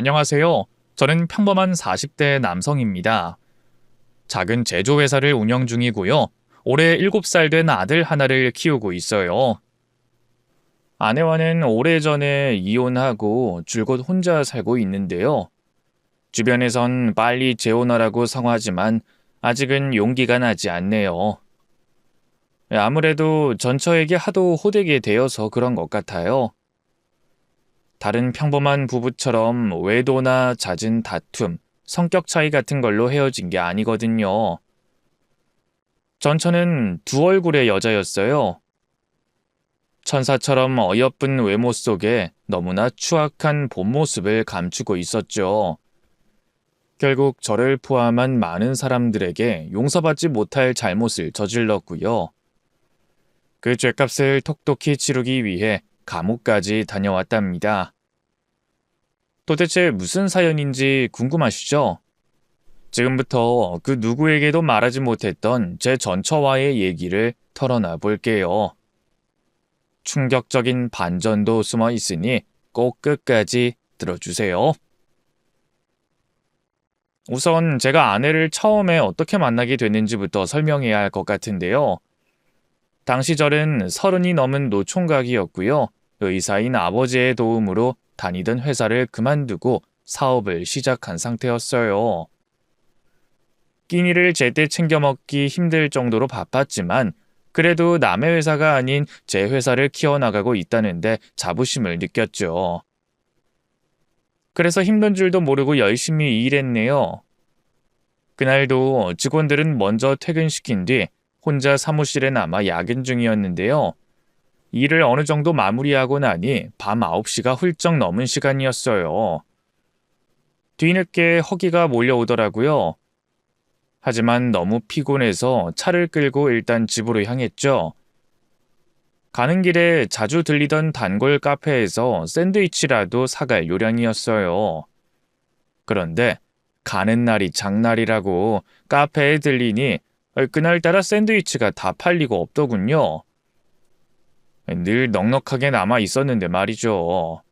안녕하세요. 저는 평범한 40대 남성입니다. 작은 제조회사를 운영 중이고요. 올해 7살 된 아들 하나를 키우고 있어요. 아내와는 오래전에 이혼하고 줄곧 혼자 살고 있는데요. 주변에선 빨리 재혼하라고 성화하지만 아직은 용기가 나지 않네요. 아무래도 전처에게 하도 호되게 되어서 그런 것 같아요. 다른 평범한 부부처럼 외도나 잦은 다툼, 성격 차이 같은 걸로 헤어진 게 아니거든요. 전처는 두 얼굴의 여자였어요. 천사처럼 어여쁜 외모 속에 너무나 추악한 본 모습을 감추고 있었죠. 결국 저를 포함한 많은 사람들에게 용서받지 못할 잘못을 저질렀고요. 그 죗값을 톡톡히 치르기 위해 감옥까지 다녀왔답니다. 도대체 무슨 사연인지 궁금하시죠? 지금부터 그 누구에게도 말하지 못했던 제 전처와의 얘기를 털어놔 볼게요. 충격적인 반전도 숨어 있으니 꼭 끝까지 들어주세요. 우선 제가 아내를 처음에 어떻게 만나게 됐는지부터 설명해야 할 것 같은데요. 당시 저는 30이 넘은 노총각이었고요. 의사인 아버지의 도움으로 다니던 회사를 그만두고 사업을 시작한 상태였어요. 끼니를 제때 챙겨 먹기 힘들 정도로 바빴지만 그래도 남의 회사가 아닌 제 회사를 키워나가고 있다는데 자부심을 느꼈죠. 그래서 힘든 줄도 모르고 열심히 일했네요. 그날도 직원들은 먼저 퇴근시킨 뒤 혼자 사무실에 남아 야근 중이었는데요. 일을 어느 정도 마무리하고 나니 밤 9시가 훌쩍 넘은 시간이었어요. 뒤늦게 허기가 몰려오더라고요. 하지만 너무 피곤해서 차를 끌고 일단 집으로 향했죠. 가는 길에 자주 들리던 단골 카페에서 샌드위치라도 사갈 요량이었어요. 그런데 가는 날이 장날이라고 카페에 들리니 그날따라 샌드위치가 다 팔리고 없더군요. 늘 넉넉하게 남아 있었는데 말이죠.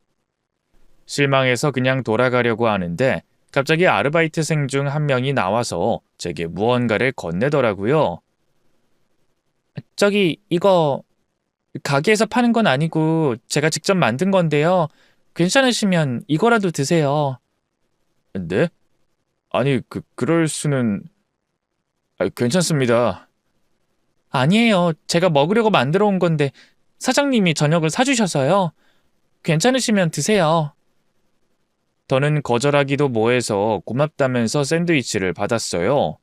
실망해서 그냥 돌아가려고 하는데 갑자기 아르바이트생 중 한 명이 나와서 제게 무언가를 건네더라고요. 저기 이거 가게에서 파는 건 아니고 제가 직접 만든 건데요. 괜찮으시면 이거라도 드세요. 네? 아니 그럴 수는... 괜찮습니다. 아니에요. 제가 먹으려고 만들어 온 건데 사장님이 저녁을 사주셔서요. 괜찮으시면 드세요. 저는 거절하기도 뭐해서 고맙다면서 샌드위치를 받았어요.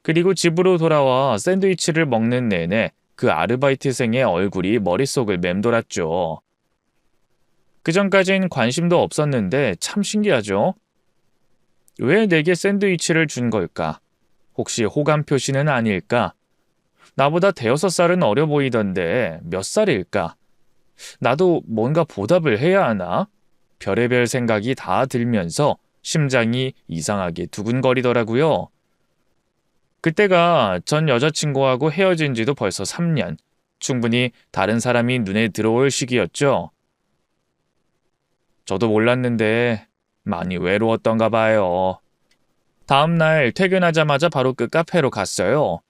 그리고 집으로 돌아와 샌드위치를 먹는 내내 그 아르바이트생의 얼굴이 머릿속을 맴돌았죠. 그전까진 관심도 없었는데 참 신기하죠? 왜 내게 샌드위치를 준 걸까? 혹시 호감 표시는 아닐까? 나보다 대여섯 살은 어려 보이던데 몇 살일까? 나도 뭔가 보답을 해야 하나? 별의별 생각이 다 들면서 심장이 이상하게 두근거리더라고요. 그때가 전 여자친구하고 헤어진 지도 벌써 3년. 충분히 다른 사람이 눈에 들어올 시기였죠. 저도 몰랐는데 많이 외로웠던가 봐요. 다음날 퇴근하자마자 바로 그 카페로 갔어요.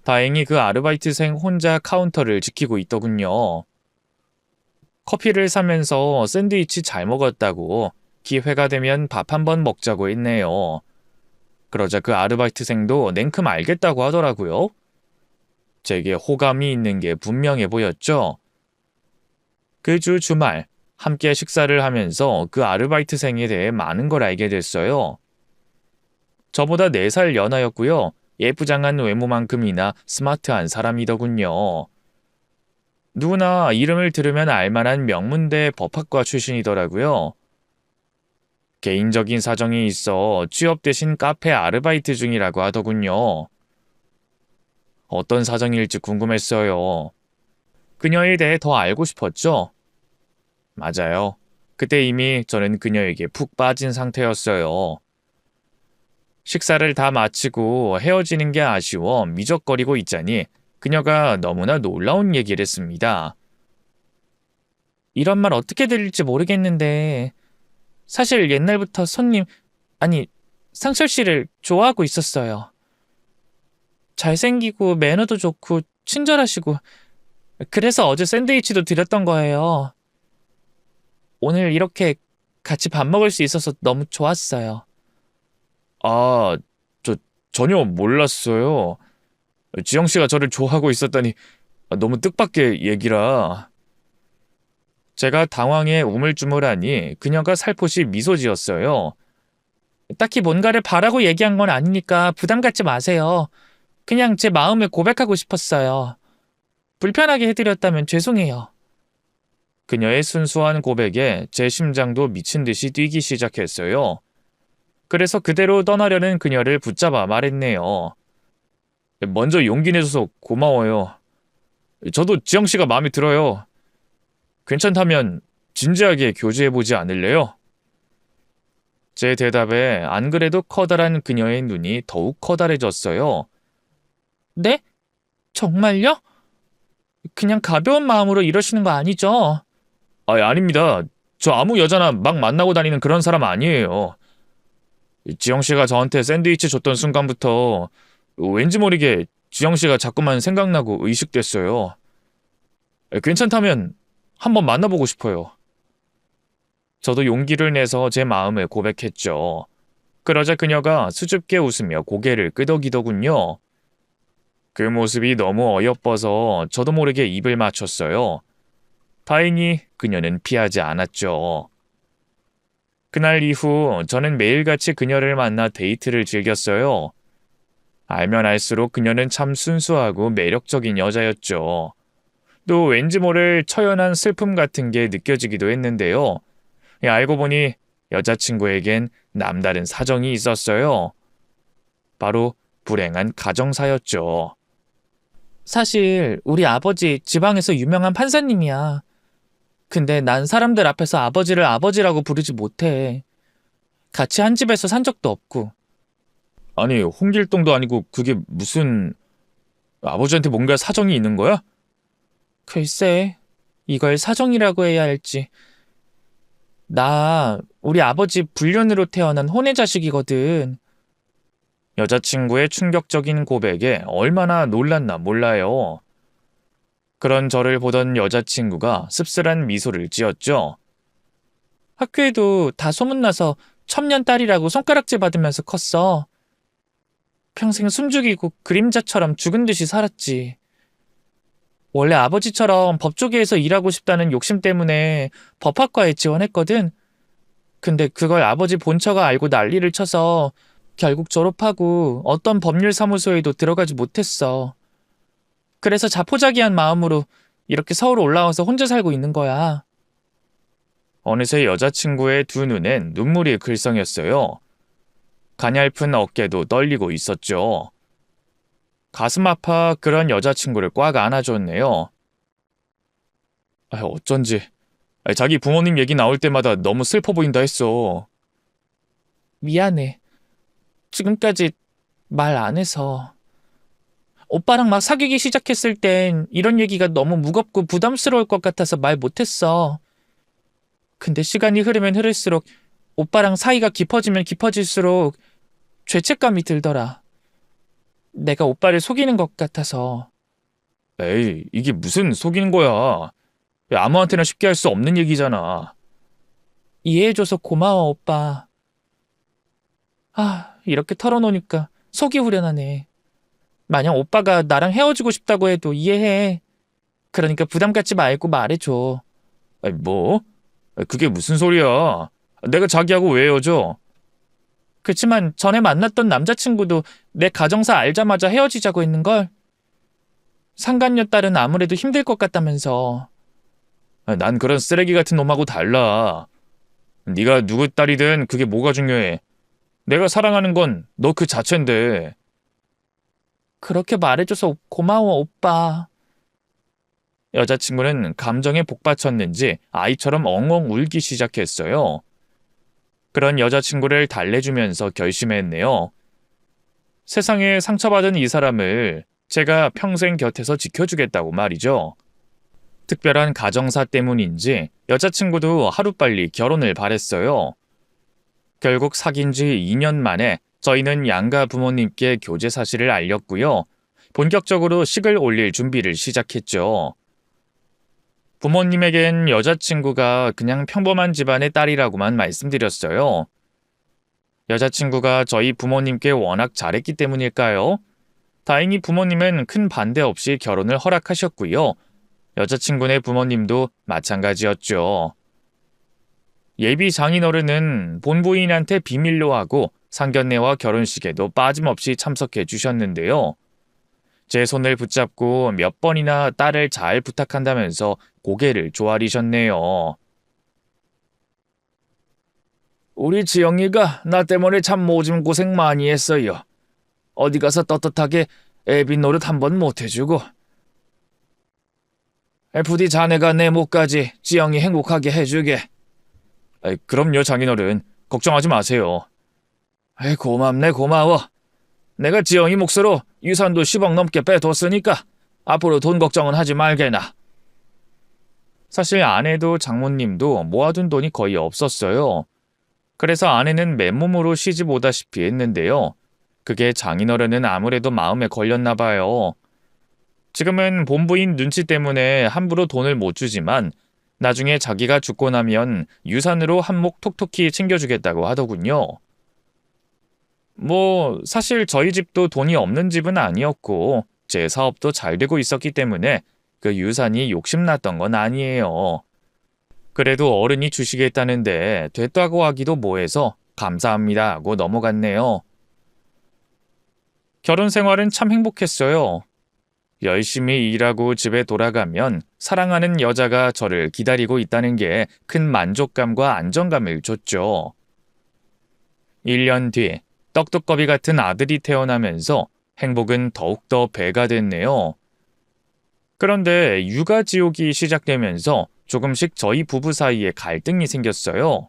다행히 그 아르바이트생 혼자 카운터를 지키고 있더군요. 커피를 사면서 샌드위치 잘 먹었다고 기회가 되면 밥 한번 먹자고 했네요. 그러자 그 아르바이트생도 냉큼 알겠다고 하더라고요. 제게 호감이 있는 게 분명해 보였죠. 그 주 주말 함께 식사를 하면서 그 아르바이트생에 대해 많은 걸 알게 됐어요. 저보다 4살 연하였고요. 예쁘장한 외모만큼이나 스마트한 사람이더군요. 누구나 이름을 들으면 알만한 명문대 법학과 출신이더라고요. 개인적인 사정이 있어 취업 대신 카페 아르바이트 중이라고 하더군요. 어떤 사정일지 궁금했어요. 그녀에 대해 더 알고 싶었죠? 맞아요. 그때 이미 저는 그녀에게 푹 빠진 상태였어요. 식사를 다 마치고 헤어지는 게 아쉬워 미적거리고 있자니 그녀가 너무나 놀라운 얘기를 했습니다. 이런 말 어떻게 들릴지 모르겠는데 사실 옛날부터 아니, 상철 씨를 좋아하고 있었어요. 잘생기고 매너도 좋고 친절하시고 그래서 어제 샌드위치도 드렸던 거예요. 오늘 이렇게 같이 밥 먹을 수 있어서 너무 좋았어요. 아, 저 전혀 몰랐어요. 지영 씨가 저를 좋아하고 있었다니 너무 뜻밖의 얘기라. 제가 당황해 우물쭈물하니 그녀가 살포시 미소 지었어요. 딱히 뭔가를 바라고 얘기한 건 아니니까 부담 갖지 마세요. 그냥 제 마음을 고백하고 싶었어요. 불편하게 해드렸다면 죄송해요. 그녀의 순수한 고백에 제 심장도 미친 듯이 뛰기 시작했어요. 그래서 그대로 떠나려는 그녀를 붙잡아 말했네요. 먼저 용기 내줘서 고마워요. 저도 지영 씨가 마음에 들어요. 괜찮다면 진지하게 교제해보지 않을래요? 제 대답에 안 그래도 커다란 그녀의 눈이 더욱 커다래졌어요. 네? 정말요? 그냥 가벼운 마음으로 이러시는 거 아니죠? 아닙니다. 저 아무 여자나 막 만나고 다니는 그런 사람 아니에요. 지영 씨가 저한테 샌드위치 줬던 순간부터 왠지 모르게 지영 씨가 자꾸만 생각나고 의식됐어요. 괜찮다면 한번 만나보고 싶어요. 저도 용기를 내서 제 마음을 고백했죠. 그러자 그녀가 수줍게 웃으며 고개를 끄덕이더군요. 그 모습이 너무 어여뻐서 저도 모르게 입을 맞췄어요. 다행히 그녀는 피하지 않았죠. 그날 이후 저는 매일같이 그녀를 만나 데이트를 즐겼어요. 알면 알수록 그녀는 참 순수하고 매력적인 여자였죠. 또 왠지 모를 처연한 슬픔 같은 게 느껴지기도 했는데요. 알고 보니 여자친구에겐 남다른 사정이 있었어요. 바로 불행한 가정사였죠. 사실 우리 아버지 지방에서 유명한 판사님이야. 근데 난 사람들 앞에서 아버지를 아버지라고 부르지 못해. 같이 한 집에서 산 적도 없고. 아니, 홍길동도 아니고 그게 무슨... 아버지한테 뭔가 사정이 있는 거야? 글쎄, 이걸 사정이라고 해야 할지. 나 우리 아버지 불륜으로 태어난 혼외 자식이거든. 여자친구의 충격적인 고백에 얼마나 놀랐나 몰라요. 그런 저를 보던 여자친구가 씁쓸한 미소를 지었죠. 학교에도 다 소문나서 첨년 딸이라고 손가락질 받으면서 컸어. 평생 숨죽이고 그림자처럼 죽은 듯이 살았지. 원래 아버지처럼 법조계에서 일하고 싶다는 욕심 때문에 법학과에 지원했거든. 근데 그걸 아버지 본처가 알고 난리를 쳐서 결국 졸업하고 어떤 법률사무소에도 들어가지 못했어. 그래서 자포자기한 마음으로 이렇게 서울 올라와서 혼자 살고 있는 거야. 어느새 여자친구의 두 눈엔 눈물이 글썽였어요. 가냘픈 어깨도 떨리고 있었죠. 가슴 아파 그런 여자친구를 꽉 안아줬네요. 어쩐지 자기 부모님 얘기 나올 때마다 너무 슬퍼 보인다 했어. 미안해. 지금까지 말 안 해서. 오빠랑 막 사귀기 시작했을 땐 이런 얘기가 너무 무겁고 부담스러울 것 같아서 말 못했어. 근데 시간이 흐르면 흐를수록 오빠랑 사이가 깊어지면 깊어질수록 죄책감이 들더라. 내가 오빠를 속이는 것 같아서. 에이, 이게 무슨 속이는 거야. 아무한테나 쉽게 할 수 없는 얘기잖아. 이해해줘서 고마워, 오빠. 이렇게 털어놓으니까 속이 후련하네. 만약 오빠가 나랑 헤어지고 싶다고 해도 이해해. 그러니까 부담 갖지 말고 말해줘. 뭐? 그게 무슨 소리야. 내가 자기하고 왜 헤어져? 그치만 전에 만났던 남자친구도 내 가정사 알자마자 헤어지자고 했는걸. 상간녀 딸은 아무래도 힘들 것 같다면서. 난 그런 쓰레기 같은 놈하고 달라. 네가 누구 딸이든 그게 뭐가 중요해. 내가 사랑하는 건 너 그 자체인데. 그렇게 말해줘서 고마워, 오빠. 여자친구는 감정에 복받쳤는지 아이처럼 엉엉 울기 시작했어요. 그런 여자친구를 달래주면서 결심했네요. 세상에 상처받은 이 사람을 제가 평생 곁에서 지켜주겠다고 말이죠. 특별한 가정사 때문인지 여자친구도 하루빨리 결혼을 바랬어요. 결국 사귄 지 2년 만에 저희는 양가 부모님께 교제 사실을 알렸고요. 본격적으로 식을 올릴 준비를 시작했죠. 부모님에겐 여자친구가 그냥 평범한 집안의 딸이라고만 말씀드렸어요. 여자친구가 저희 부모님께 워낙 잘했기 때문일까요? 다행히 부모님은 큰 반대 없이 결혼을 허락하셨고요. 여자친구네 부모님도 마찬가지였죠. 예비 장인어른은 본부인한테 비밀로 하고 상견례와 결혼식에도 빠짐없이 참석해 주셨는데요. 제 손을 붙잡고 몇 번이나 딸을 잘 부탁한다면서 고개를 조아리셨네요. 우리 지영이가 나 때문에 참 모진 고생 많이 했어요. 어디 가서 떳떳하게 애비 노릇 한번 못해주고. 부디 자네가 내 목까지 지영이 행복하게 해주게. 그럼요, 장인어른. 걱정하지 마세요. 고맙네, 고마워. 내가 지영이 몫으로 유산도 10억 넘게 빼뒀으니까 앞으로 돈 걱정은 하지 말게나. 사실 아내도 장모님도 모아둔 돈이 거의 없었어요. 그래서 아내는 맨몸으로 시집 오다시피 했는데요. 그게 장인어른은 아무래도 마음에 걸렸나 봐요. 지금은 본부인 눈치 때문에 함부로 돈을 못 주지만 나중에 자기가 죽고 나면 유산으로 한몫 톡톡히 챙겨주겠다고 하더군요. 사실 저희 집도 돈이 없는 집은 아니었고 제 사업도 잘 되고 있었기 때문에 그 유산이 욕심났던 건 아니에요. 그래도 어른이 주시겠다는데 됐다고 하기도 뭐해서 감사합니다 하고 넘어갔네요. 결혼 생활은 참 행복했어요. 열심히 일하고 집에 돌아가면 사랑하는 여자가 저를 기다리고 있다는 게 큰 만족감과 안정감을 줬죠. 1년 뒤 떡두꺼비 같은 아들이 태어나면서 행복은 더욱더 배가 됐네요. 그런데 육아지옥이 시작되면서 조금씩 저희 부부 사이에 갈등이 생겼어요.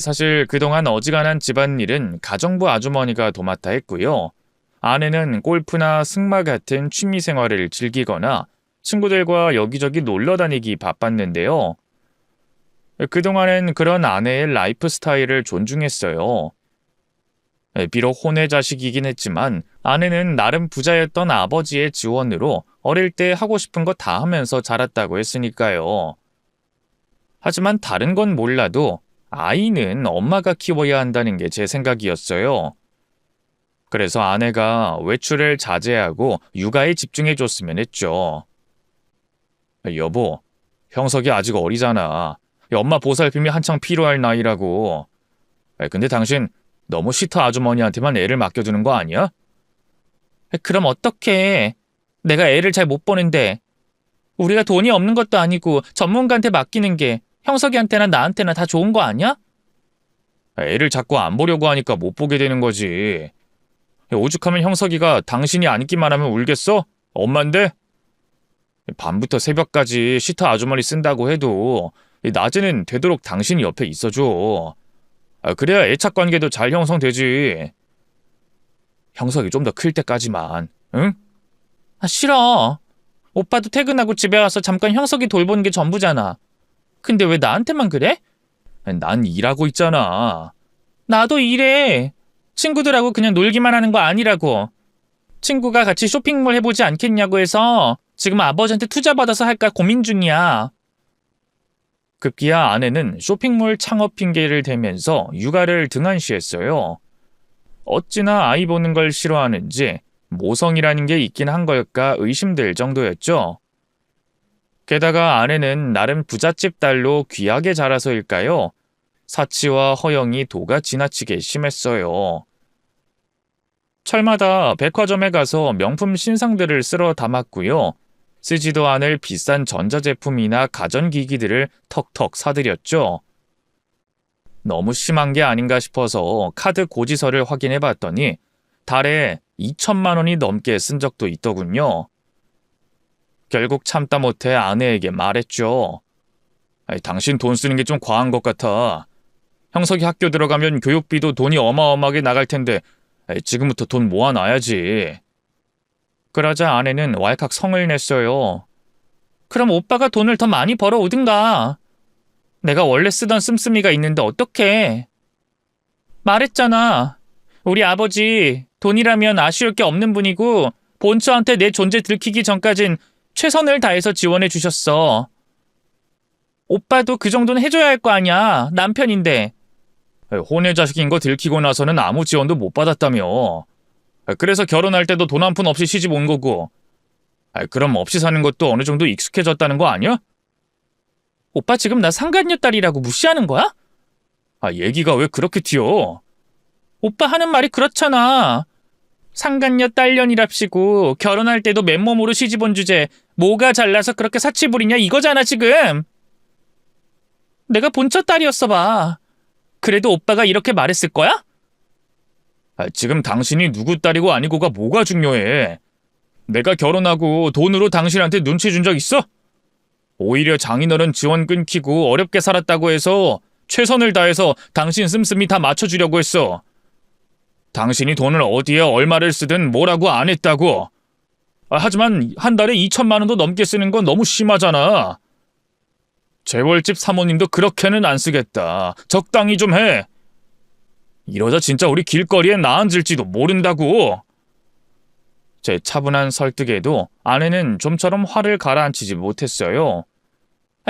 사실 그동안 어지간한 집안일은 가정부 아주머니가 도맡아 했고요. 아내는 골프나 승마 같은 취미 생활을 즐기거나 친구들과 여기저기 놀러 다니기 바빴는데요. 그동안은 그런 아내의 라이프 스타일을 존중했어요. 비록 혼외 자식이긴 했지만 아내는 나름 부자였던 아버지의 지원으로 어릴 때 하고 싶은 거 다 하면서 자랐다고 했으니까요. 하지만 다른 건 몰라도 아이는 엄마가 키워야 한다는 게 제 생각이었어요. 그래서 아내가 외출을 자제하고 육아에 집중해줬으면 했죠. 여보, 형석이 아직 어리잖아. 엄마 보살핌이 한창 필요할 나이라고. 근데 당신 너무 시터 아주머니한테만 애를 맡겨두는 거 아니야? 그럼 어떡해. 내가 애를 잘 못 보는데. 우리가 돈이 없는 것도 아니고 전문가한테 맡기는 게 형석이한테나 나한테나 다 좋은 거 아니야? 애를 자꾸 안 보려고 하니까 못 보게 되는 거지. 오죽하면 형석이가 당신이 안기만 하면 울겠어? 엄만데? 밤부터 새벽까지 시터 아주머니 쓴다고 해도 낮에는 되도록 당신이 옆에 있어줘. 그래야 애착 관계도 잘 형성되지. 형석이 좀 더 클 때까지만, 응? 싫어. 오빠도 퇴근하고 집에 와서 잠깐 형석이 돌보는 게 전부잖아. 근데 왜 나한테만 그래? 난 일하고 있잖아. 나도 일해. 친구들하고 그냥 놀기만 하는 거 아니라고. 친구가 같이 쇼핑몰 해보지 않겠냐고 해서 지금 아버지한테 투자받아서 할까 고민 중이야. 급기야 아내는 쇼핑몰 창업 핑계를 대면서 육아를 등한시했어요. 어찌나 아이 보는 걸 싫어하는지 모성이라는 게 있긴 한 걸까 의심될 정도였죠. 게다가 아내는 나름 부잣집 딸로 귀하게 자라서일까요? 사치와 허영이 도가 지나치게 심했어요. 철마다 백화점에 가서 명품 신상들을 쓸어 담았고요. 쓰지도 않을 비싼 전자제품이나 가전기기들을 턱턱 사들였죠. 너무 심한 게 아닌가 싶어서 카드 고지서를 확인해 봤더니 달에 2천만 원이 넘게 쓴 적도 있더군요. 결국 참다 못해 아내에게 말했죠. 당신 돈 쓰는 게 좀 과한 것 같아. 형석이 학교 들어가면 교육비도 돈이 어마어마하게 나갈 텐데 지금부터 돈 모아놔야지. 그러자 아내는 왈칵 성을 냈어요. 그럼 오빠가 돈을 더 많이 벌어오든가. 내가 원래 쓰던 씀씀이가 있는데 어떡해. 말했잖아. 우리 아버지 돈이라면 아쉬울 게 없는 분이고 본처한테 내 존재 들키기 전까진 최선을 다해서 지원해 주셨어. 오빠도 그 정도는 해줘야 할 거 아니야. 남편인데. 혼의 자식인 거 들키고 나서는 아무 지원도 못 받았다며. 그래서 결혼할 때도 돈 한 푼 없이 시집 온 거고. 그럼 없이 사는 것도 어느 정도 익숙해졌다는 거 아니야? 오빠 지금 나 상간녀 딸이라고 무시하는 거야? 얘기가 왜 그렇게 튀어? 오빠 하는 말이 그렇잖아. 상간녀 딸년이랍시고 결혼할 때도 맨몸으로 시집 온 주제 뭐가 잘나서 그렇게 사치 부리냐 이거잖아 지금. 내가 본처 딸이었어 봐. 그래도 오빠가 이렇게 말했을 거야? 지금 당신이 누구 딸이고 아니고가 뭐가 중요해? 내가 결혼하고 돈으로 당신한테 눈치 준 적 있어? 오히려 장인어른 지원 끊기고 어렵게 살았다고 해서 최선을 다해서 당신 씀씀이 다 맞춰주려고 했어. 당신이 돈을 어디에 얼마를 쓰든 뭐라고 안 했다고. 하지만 한 달에 2천만 원도 넘게 쓰는 건 너무 심하잖아. 재벌집 사모님도 그렇게는 안 쓰겠다. 적당히 좀 해. 이러다 진짜 우리 길거리에 나앉을지도 모른다고. 제 차분한 설득에도 아내는 좀처럼 화를 가라앉히지 못했어요.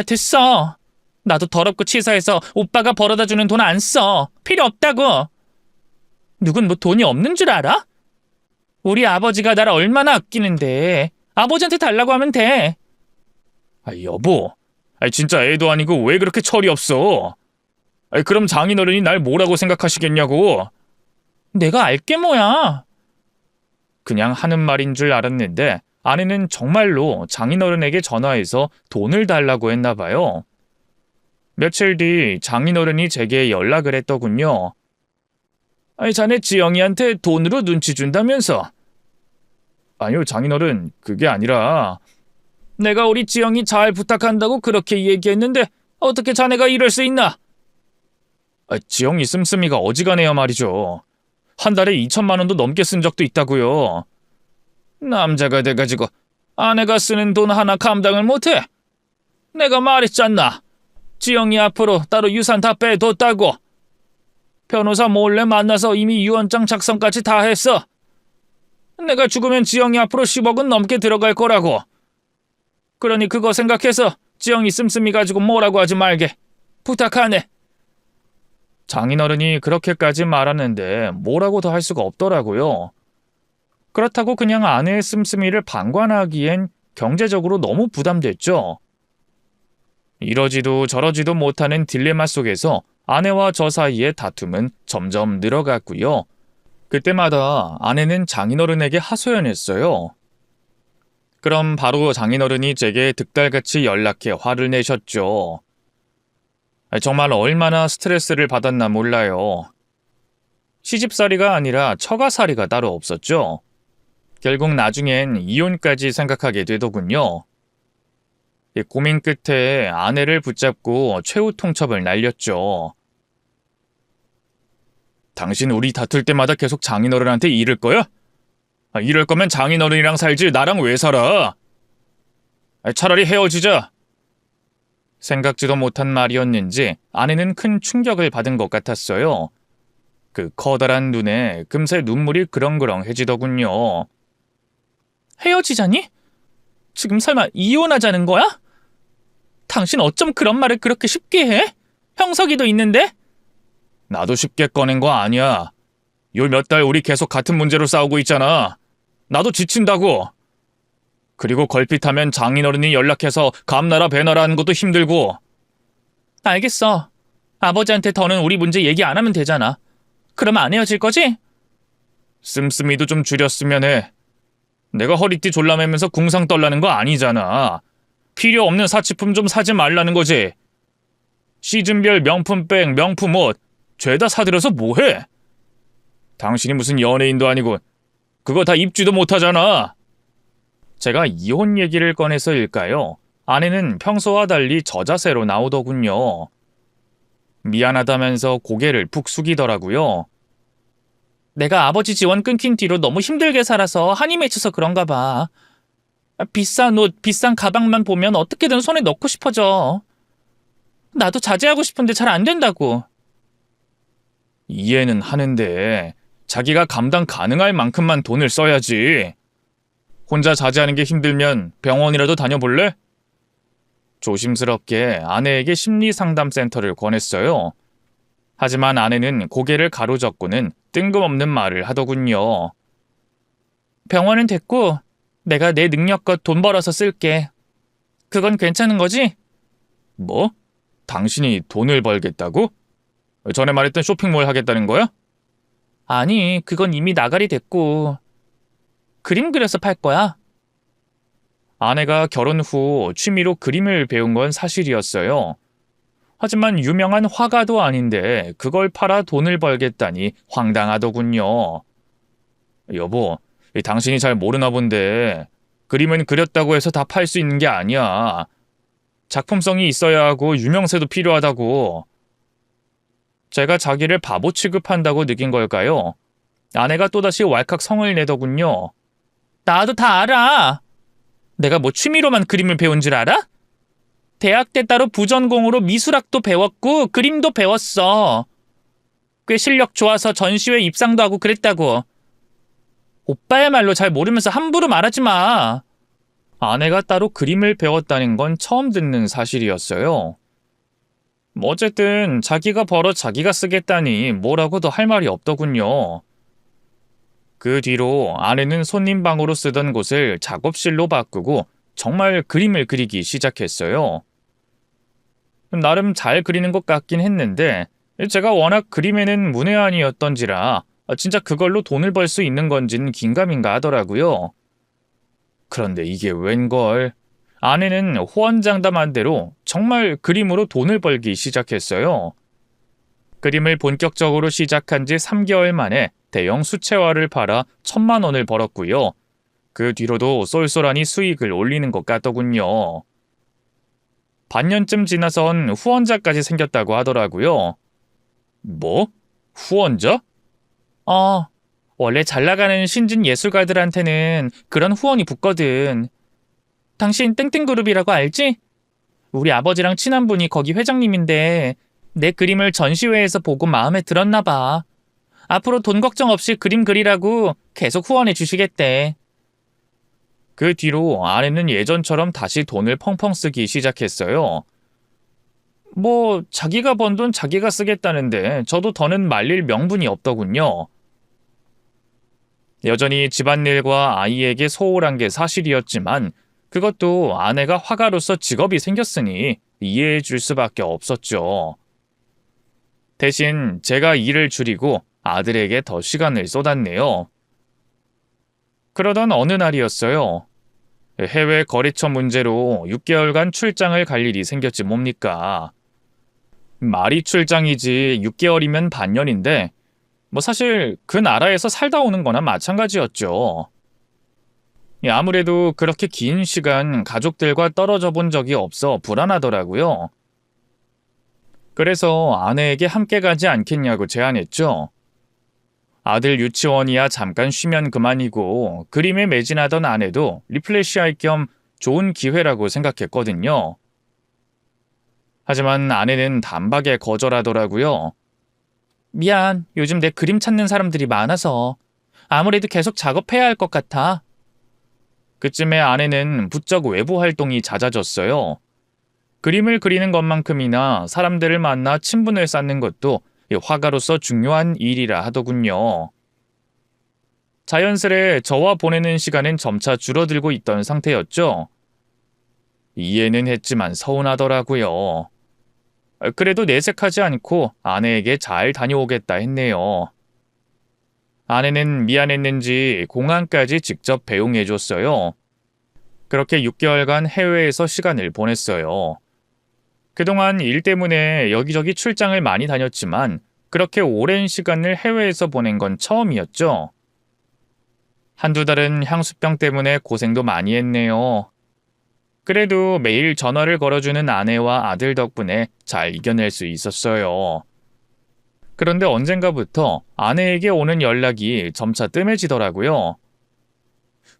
됐어. 나도 더럽고 치사해서 오빠가 벌어다 주는 돈 안 써. 필요 없다고. 누군 뭐 돈이 없는 줄 알아? 우리 아버지가 나를 얼마나 아끼는데 아버지한테 달라고 하면 돼. 여보. 진짜 애도 아니고 왜 그렇게 철이 없어? 그럼 장인어른이 날 뭐라고 생각하시겠냐고. 내가 알게 뭐야. 그냥 하는 말인 줄 알았는데 아내는 정말로 장인어른에게 전화해서 돈을 달라고 했나 봐요. 며칠 뒤 장인어른이 제게 연락을 했더군요. 자네 지영이한테 돈으로 눈치 준다면서? 아니요, 장인어른, 그게 아니라 내가 우리 지영이 잘 부탁한다고 그렇게 얘기했는데 어떻게 자네가 이럴 수 있나? 지영이 씀씀이가 어지간해요 말이죠. 한 달에 2천만 원도 넘게 쓴 적도 있다고요. 남자가 돼가지고 아내가 쓰는 돈 하나 감당을 못해? 내가 말했잖아. 지영이 앞으로 따로 유산 다 빼뒀다고. 변호사 몰래 만나서 이미 유언장 작성까지 다 했어. 내가 죽으면 지영이 앞으로 10억은 넘게 들어갈 거라고. 그러니 그거 생각해서 지영이 씀씀이 가지고 뭐라고 하지 말게. 부탁하네. 장인어른이 그렇게까지 말하는데 뭐라고 더 할 수가 없더라고요. 그렇다고 그냥 아내의 씀씀이를 방관하기엔 경제적으로 너무 부담됐죠. 이러지도 저러지도 못하는 딜레마 속에서 아내와 저 사이의 다툼은 점점 늘어갔고요. 그때마다 아내는 장인어른에게 하소연했어요. 그럼 바로 장인어른이 제게 득달같이 연락해 화를 내셨죠. 정말 얼마나 스트레스를 받았나 몰라요. 시집살이가 아니라 처가살이가 따로 없었죠. 결국 나중엔 이혼까지 생각하게 되더군요. 고민 끝에 아내를 붙잡고 최후 통첩을 날렸죠. 당신 우리 다툴 때마다 계속 장인어른한테 이럴 거야? 이럴 거면 장인어른이랑 살지 나랑 왜 살아? 차라리 헤어지자. 생각지도 못한 말이었는지 아내는 큰 충격을 받은 것 같았어요. 그 커다란 눈에 금세 눈물이 그렁그렁해지더군요. 헤어지자니? 지금 설마 이혼하자는 거야? 당신 어쩜 그런 말을 그렇게 쉽게 해? 형석이도 있는데? 나도 쉽게 꺼낸 거 아니야. 요 몇 달 우리 계속 같은 문제로 싸우고 있잖아. 나도 지친다고. 그리고 걸핏하면 장인어른이 연락해서 감나라 배나라 하는 것도 힘들고. 알겠어. 아버지한테 더는 우리 문제 얘기 안 하면 되잖아. 그럼 안 헤어질 거지? 씀씀이도 좀 줄였으면 해. 내가 허리띠 졸라매면서 궁상 떨라는 거 아니잖아. 필요 없는 사치품 좀 사지 말라는 거지. 시즌별 명품백, 명품옷 죄다 사들여서 뭐해? 당신이 무슨 연예인도 아니고 그거 다 입지도 못하잖아. 제가 이혼 얘기를 꺼내서일까요? 아내는 평소와 달리 저자세로 나오더군요. 미안하다면서 고개를 푹 숙이더라고요. 내가 아버지 지원 끊긴 뒤로 너무 힘들게 살아서 한이 맺혀서 그런가 봐. 비싼 옷, 비싼 가방만 보면 어떻게든 손에 넣고 싶어져. 나도 자제하고 싶은데 잘 안 된다고. 이해는 하는데 자기가 감당 가능할 만큼만 돈을 써야지. 혼자 자제하는 게 힘들면 병원이라도 다녀볼래? 조심스럽게 아내에게 심리상담센터를 권했어요. 하지만 아내는 고개를 가로젓고는 뜬금없는 말을 하더군요. 병원은 됐고 내가 내 능력껏 돈 벌어서 쓸게. 그건 괜찮은 거지? 뭐? 당신이 돈을 벌겠다고? 전에 말했던 쇼핑몰 하겠다는 거야? 아니, 그건 이미 나가리 됐고. 그림 그려서 팔 거야. 아내가 결혼 후 취미로 그림을 배운 건 사실이었어요. 하지만 유명한 화가도 아닌데 그걸 팔아 돈을 벌겠다니 황당하더군요. 여보, 당신이 잘 모르나 본데 그림은 그렸다고 해서 다 팔 수 있는 게 아니야. 작품성이 있어야 하고 유명세도 필요하다고. 제가 자기를 바보 취급한다고 느낀 걸까요? 아내가 또다시 왈칵 성을 내더군요. 나도 다 알아. 내가 뭐 취미로만 그림을 배운 줄 알아? 대학 때 따로 부전공으로 미술학도 배웠고 그림도 배웠어. 꽤 실력 좋아서 전시회 입상도 하고 그랬다고. 오빠야말로 잘 모르면서 함부로 말하지 마. 아내가 따로 그림을 배웠다는 건 처음 듣는 사실이었어요. 어쨌든 자기가 벌어 자기가 쓰겠다니 뭐라고도 할 말이 없더군요. 그 뒤로 아내는 손님 방으로 쓰던 곳을 작업실로 바꾸고 정말 그림을 그리기 시작했어요. 나름 잘 그리는 것 같긴 했는데 제가 워낙 그림에는 문외한이었던지라 진짜 그걸로 돈을 벌 수 있는 건지는 긴가민가 하더라고요. 그런데 이게 웬걸, 아내는 호언장담한 대로 정말 그림으로 돈을 벌기 시작했어요. 그림을 본격적으로 시작한 지 3개월 만에 대형 수채화를 팔아 1,000만 원을 벌었고요. 그 뒤로도 쏠쏠하니 수익을 올리는 것 같더군요. 반년쯤 지나선 후원자까지 생겼다고 하더라고요. 뭐? 후원자? 원래 잘 나가는 신진 예술가들한테는 그런 후원이 붙거든. 당신 땡땡그룹이라고 알지? 우리 아버지랑 친한 분이 거기 회장님인데 내 그림을 전시회에서 보고 마음에 들었나 봐. 앞으로 돈 걱정 없이 그림 그리라고 계속 후원해 주시겠대. 그 뒤로 아내는 예전처럼 다시 돈을 펑펑 쓰기 시작했어요. 뭐 자기가 번 돈 자기가 쓰겠다는데 저도 더는 말릴 명분이 없더군요. 여전히 집안일과 아이에게 소홀한 게 사실이었지만 그것도 아내가 화가로서 직업이 생겼으니 이해해 줄 수밖에 없었죠. 대신 제가 일을 줄이고 아들에게 더 시간을 쏟았네요. 그러던 어느 날이었어요. 해외 거래처 문제로 6개월간 출장을 갈 일이 생겼지 뭡니까. 말이 출장이지 6개월이면 반년인데 뭐 사실 그 나라에서 살다 오는 거나 마찬가지였죠. 아무래도 그렇게 긴 시간 가족들과 떨어져 본 적이 없어 불안하더라고요. 그래서 아내에게 함께 가지 않겠냐고 제안했죠. 아들 유치원이야 잠깐 쉬면 그만이고 그림에 매진하던 아내도 리프레시할 겸 좋은 기회라고 생각했거든요. 하지만 아내는 단박에 거절하더라고요. 미안, 요즘 내 그림 찾는 사람들이 많아서 아무래도 계속 작업해야 할 것 같아. 그쯤에 아내는 부쩍 외부 활동이 잦아졌어요. 그림을 그리는 것만큼이나 사람들을 만나 친분을 쌓는 것도 화가로서 중요한 일이라 하더군요. 자연스레 저와 보내는 시간은 점차 줄어들고 있던 상태였죠. 이해는 했지만 서운하더라고요. 그래도 내색하지 않고 아내에게 잘 다녀오겠다 했네요. 아내는 미안했는지 공항까지 직접 배웅해줬어요. 그렇게 6개월간 해외에서 시간을 보냈어요. 그동안 일 때문에 여기저기 출장을 많이 다녔지만 그렇게 오랜 시간을 해외에서 보낸 건 처음이었죠. 한두 달은 향수병 때문에 고생도 많이 했네요. 그래도 매일 전화를 걸어주는 아내와 아들 덕분에 잘 이겨낼 수 있었어요. 그런데 언젠가부터 아내에게 오는 연락이 점차 뜸해지더라고요.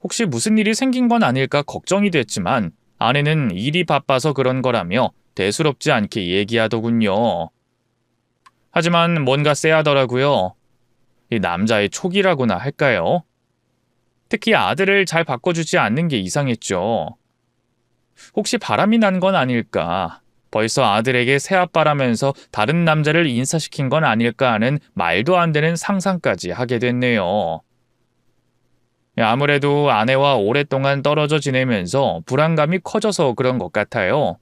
혹시 무슨 일이 생긴 건 아닐까 걱정이 됐지만 아내는 일이 바빠서 그런 거라며 대수롭지 않게 얘기하더군요. 하지만 뭔가 쎄하더라고요. 이 남자의 촉이라고나 할까요? 특히 아들을 잘 바꿔주지 않는 게 이상했죠. 혹시 바람이 난 건 아닐까? 벌써 아들에게 새아빠라면서 다른 남자를 인사시킨 건 아닐까 하는 말도 안 되는 상상까지 하게 됐네요. 아무래도 아내와 오랫동안 떨어져 지내면서 불안감이 커져서 그런 것 같아요.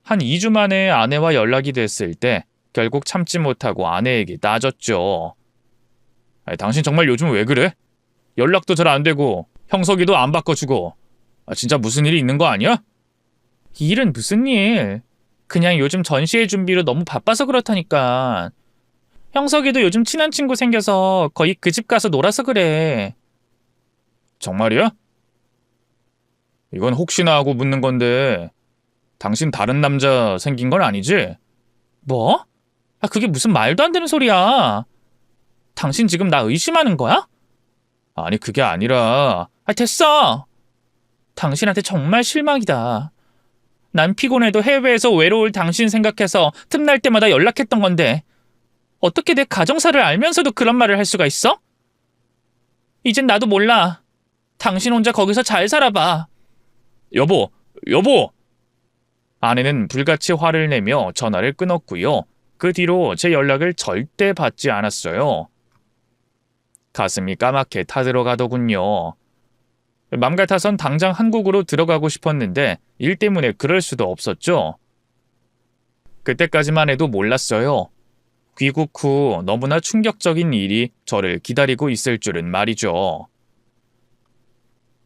한 2주 만에 아내와 연락이 됐을 때 결국 참지 못하고 아내에게 따졌죠. 당신 정말 요즘 왜 그래? 연락도 잘 안 되고 형석이도 안 바꿔주고 진짜 무슨 일이 있는 거 아니야? 일은 무슨 일? 그냥 요즘 전시회 준비로 너무 바빠서 그렇다니까. 형석이도 요즘 친한 친구 생겨서 거의 그 집 가서 놀아서 그래. 정말이야? 이건 혹시나 하고 묻는 건데 당신 다른 남자 생긴 건 아니지? 뭐? 그게 무슨 말도 안 되는 소리야. 당신 지금 나 의심하는 거야? 아니 그게 아니라 됐어. 당신한테 정말 실망이다. 난 피곤해도 해외에서 외로울 당신 생각해서 틈날 때마다 연락했던 건데 어떻게 내 가정사를 알면서도 그런 말을 할 수가 있어? 이젠 나도 몰라. 당신 혼자 거기서 잘 살아봐. 여보! 아내는 불같이 화를 내며 전화를 끊었고요. 그 뒤로 제 연락을 절대 받지 않았어요. 가슴이 까맣게 타들어가더군요. 맘 같아선 당장 한국으로 들어가고 싶었는데 일 때문에 그럴 수도 없었죠. 그때까지만 해도 몰랐어요. 귀국 후 너무나 충격적인 일이 저를 기다리고 있을 줄은 말이죠.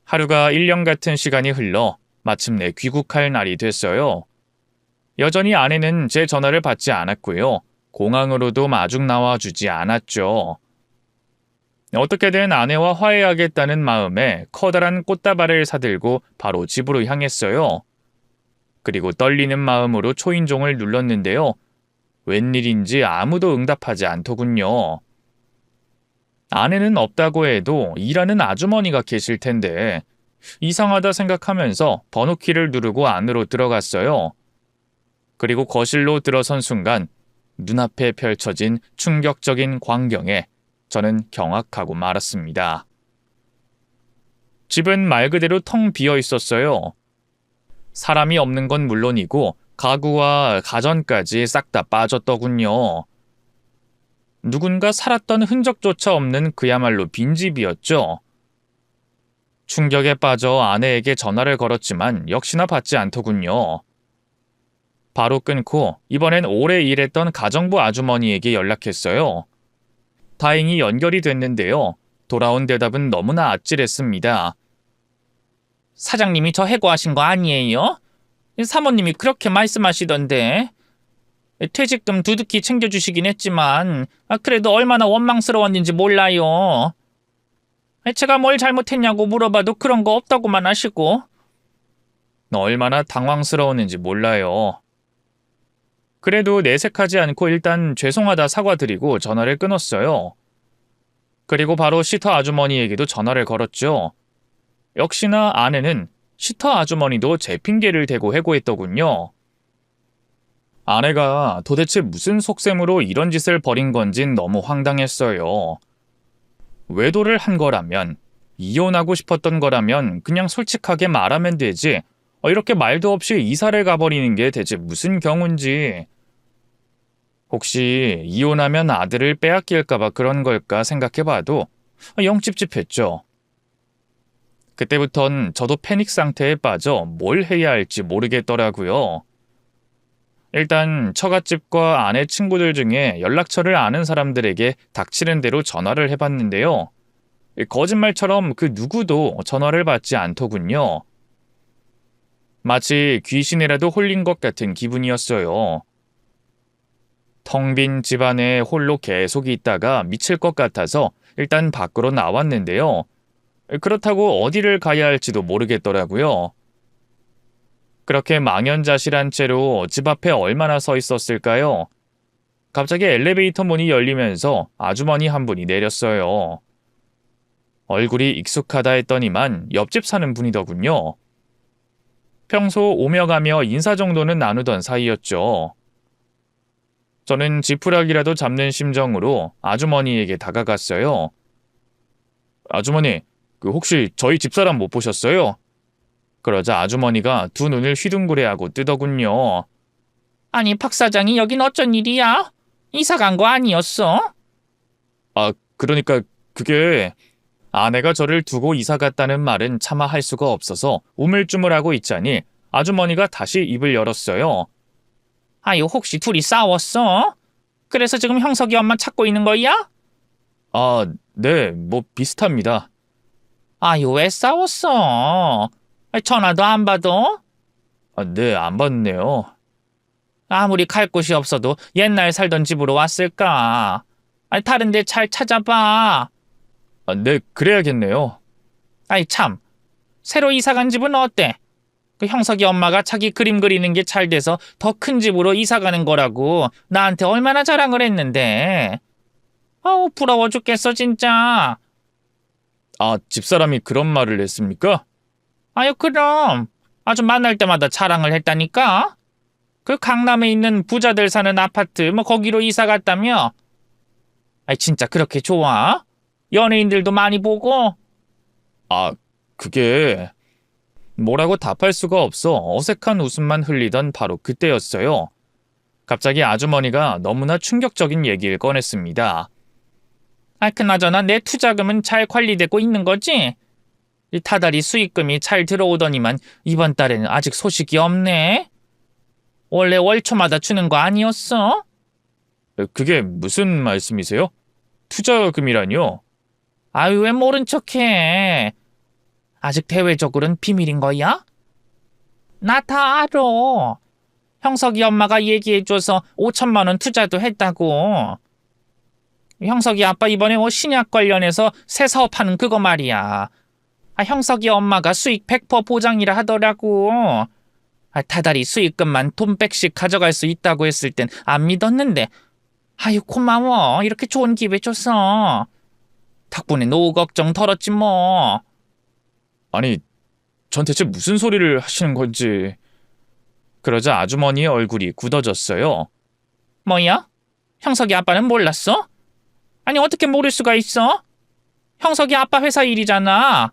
하루가 1년 같은 시간이 흘러 마침내 귀국할 날이 됐어요. 여전히 아내는 제 전화를 받지 않았고요. 공항으로도 마중 나와주지 않았죠. 어떻게든 아내와 화해하겠다는 마음에 커다란 꽃다발을 사들고 바로 집으로 향했어요. 그리고 떨리는 마음으로 초인종을 눌렀는데요. 웬일인지 아무도 응답하지 않더군요. 아내는 없다고 해도 일하는 아주머니가 계실 텐데 이상하다 생각하면서 번호키를 누르고 안으로 들어갔어요. 그리고 거실로 들어선 순간 눈앞에 펼쳐진 충격적인 광경에 저는 경악하고 말았습니다. 집은 말 그대로 텅 비어 있었어요. 사람이 없는 건 물론이고 가구와 가전까지 싹 다 빠졌더군요. 누군가 살았던 흔적조차 없는 그야말로 빈집이었죠. 충격에 빠져 아내에게 전화를 걸었지만 역시나 받지 않더군요. 바로 끊고 이번엔 오래 일했던 가정부 아주머니에게 연락했어요. 다행히 연결이 됐는데요. 돌아온 대답은 너무나 아찔했습니다. 사장님이 저 해고하신 거 아니에요? 사모님이 그렇게 말씀하시던데. 퇴직금 두둑히 챙겨주시긴 했지만 그래도 얼마나 원망스러웠는지 몰라요. 제가 뭘 잘못했냐고 물어봐도 그런 거 없다고만 하시고. 얼마나 당황스러웠는지 몰라요. 그래도 내색하지 않고 일단 죄송하다 사과드리고 전화를 끊었어요. 그리고 바로 시터 아주머니에게도 전화를 걸었죠. 역시나 아내는 시터 아주머니도 제 핑계를 대고 해고했더군요. 아내가 도대체 무슨 속셈으로 이런 짓을 벌인 건진 너무 황당했어요. 외도를 한 거라면, 이혼하고 싶었던 거라면 그냥 솔직하게 말하면 되지 이렇게 말도 없이 이사를 가버리는 게 대체 무슨 경우인지. 혹시 이혼하면 아들을 빼앗길까봐 그런 걸까 생각해봐도 영 찝찝했죠. 그때부턴 저도 패닉 상태에 빠져 뭘 해야 할지 모르겠더라고요. 일단 처갓집과 아내 친구들 중에 연락처를 아는 사람들에게 닥치는 대로 전화를 해봤는데요. 거짓말처럼 그 누구도 전화를 받지 않더군요. 마치 귀신이라도 홀린 것 같은 기분이었어요. 텅 빈 집안에 홀로 계속 있다가 미칠 것 같아서 일단 밖으로 나왔는데요. 그렇다고 어디를 가야 할지도 모르겠더라고요. 그렇게 망연자실한 채로 집 앞에 얼마나 서 있었을까요? 갑자기 엘리베이터 문이 열리면서 아주머니 한 분이 내렸어요. 얼굴이 익숙하다 했더니만 옆집 사는 분이더군요. 평소 오며 가며 인사 정도는 나누던 사이였죠. 저는 지푸라기라도 잡는 심정으로 아주머니에게 다가갔어요. 아주머니, 혹시 저희 집사람 못 보셨어요? 그러자 아주머니가 두 눈을 휘둥그레하고 뜨더군요. 아니, 박 사장이 여긴 어쩐 일이야? 이사 간 거 아니었어? 그러니까 그게 아내가 저를 두고 이사 갔다는 말은 차마 할 수가 없어서 우물쭈물하고 있자니 아주머니가 다시 입을 열었어요. 아유, 혹시 둘이 싸웠어? 그래서 지금 형석이 엄마 찾고 있는 거야? 네, 뭐 비슷합니다. 아유, 왜 싸웠어? 전화도 안 받아? 네, 안 받네요. 아무리 갈 곳이 없어도 옛날 살던 집으로 왔을까? 다른 데 잘 찾아봐. 네, 그래야겠네요. 참. 새로 이사 간 집은 어때? 그 형석이 엄마가 자기 그림 그리는 게 잘 돼서 더 큰 집으로 이사 가는 거라고 나한테 얼마나 자랑을 했는데. 아우, 부러워 죽겠어, 진짜. 집사람이 그런 말을 했습니까? 아유, 그럼. 아주 만날 때마다 자랑을 했다니까? 그 강남에 있는 부자들 사는 아파트, 거기로 이사 갔다며? 진짜 그렇게 좋아? 연예인들도 많이 보고? 그게 뭐라고 답할 수가 없어 어색한 웃음만 흘리던 바로 그때였어요. 갑자기 아주머니가 너무나 충격적인 얘기를 꺼냈습니다. 그나저나 내 투자금은 잘 관리되고 있는 거지? 이 타다리 수익금이 잘 들어오더니만 이번 달에는 아직 소식이 없네? 원래 월초마다 주는 거 아니었어? 그게 무슨 말씀이세요? 투자금이라뇨? 아유, 왜 모른 척해? 아직 대외적으로는 비밀인 거야? 나 다 알아. 형석이 엄마가 얘기해줘서 5천만 원 투자도 했다고. 형석이 아빠 이번에 신약 관련해서 새 사업하는 그거 말이야. 형석이 엄마가 수익 100% 보장이라 하더라고. 타다리 수익금만 돈 100씩 가져갈 수 있다고 했을 땐 안 믿었는데. 아유, 고마워. 이렇게 좋은 기회 줘서. 덕분에 노후 걱정 덜었지 뭐. 아니, 전 대체 무슨 소리를 하시는 건지. 그러자 아주머니의 얼굴이 굳어졌어요. 뭐야? 형석이 아빠는 몰랐어? 아니, 어떻게 모를 수가 있어? 형석이 아빠 회사 일이잖아.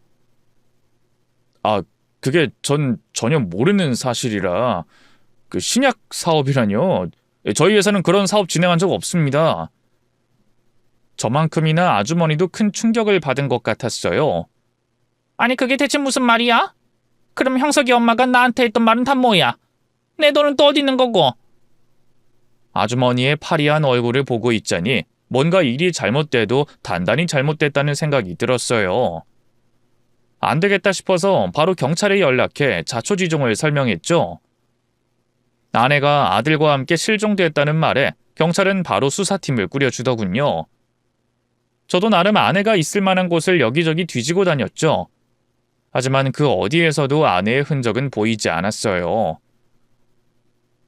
그게 전 전혀 모르는 사실이라. 그 신약 사업이라뇨? 저희 회사는 그런 사업 진행한 적 없습니다. 저만큼이나 아주머니도 큰 충격을 받은 것 같았어요. 아니, 그게 대체 무슨 말이야? 그럼 형석이 엄마가 나한테 했던 말은 다 뭐야? 내 돈은 또 어디 있는 거고? 아주머니의 파리한 얼굴을 보고 있자니 뭔가 일이 잘못돼도 단단히 잘못됐다는 생각이 들었어요. 안 되겠다 싶어서 바로 경찰에 연락해 자초지종을 설명했죠. 아내가 아들과 함께 실종됐다는 말에 경찰은 바로 수사팀을 꾸려주더군요. 저도 나름 아내가 있을 만한 곳을 여기저기 뒤지고 다녔죠. 하지만 그 어디에서도 아내의 흔적은 보이지 않았어요.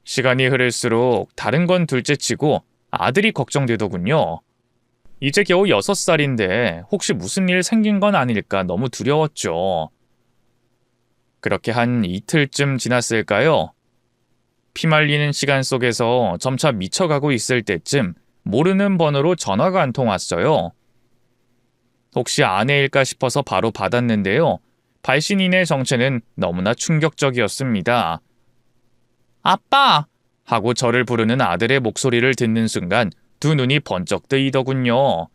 시간이 흐를수록 다른 건 둘째치고 아들이 걱정되더군요. 이제 겨우 6살인데 혹시 무슨 일 생긴 건 아닐까 너무 두려웠죠. 그렇게 한 이틀쯤 지났을까요? 피말리는 시간 속에서 점차 미쳐가고 있을 때쯤 모르는 번호로 전화가 한 통 왔어요. 혹시 아내일까 싶어서 바로 받았는데요. 발신인의 정체는 너무나 충격적이었습니다. 아빠! 하고 저를 부르는 아들의 목소리를 듣는 순간 두 눈이 번쩍 뜨이더군요.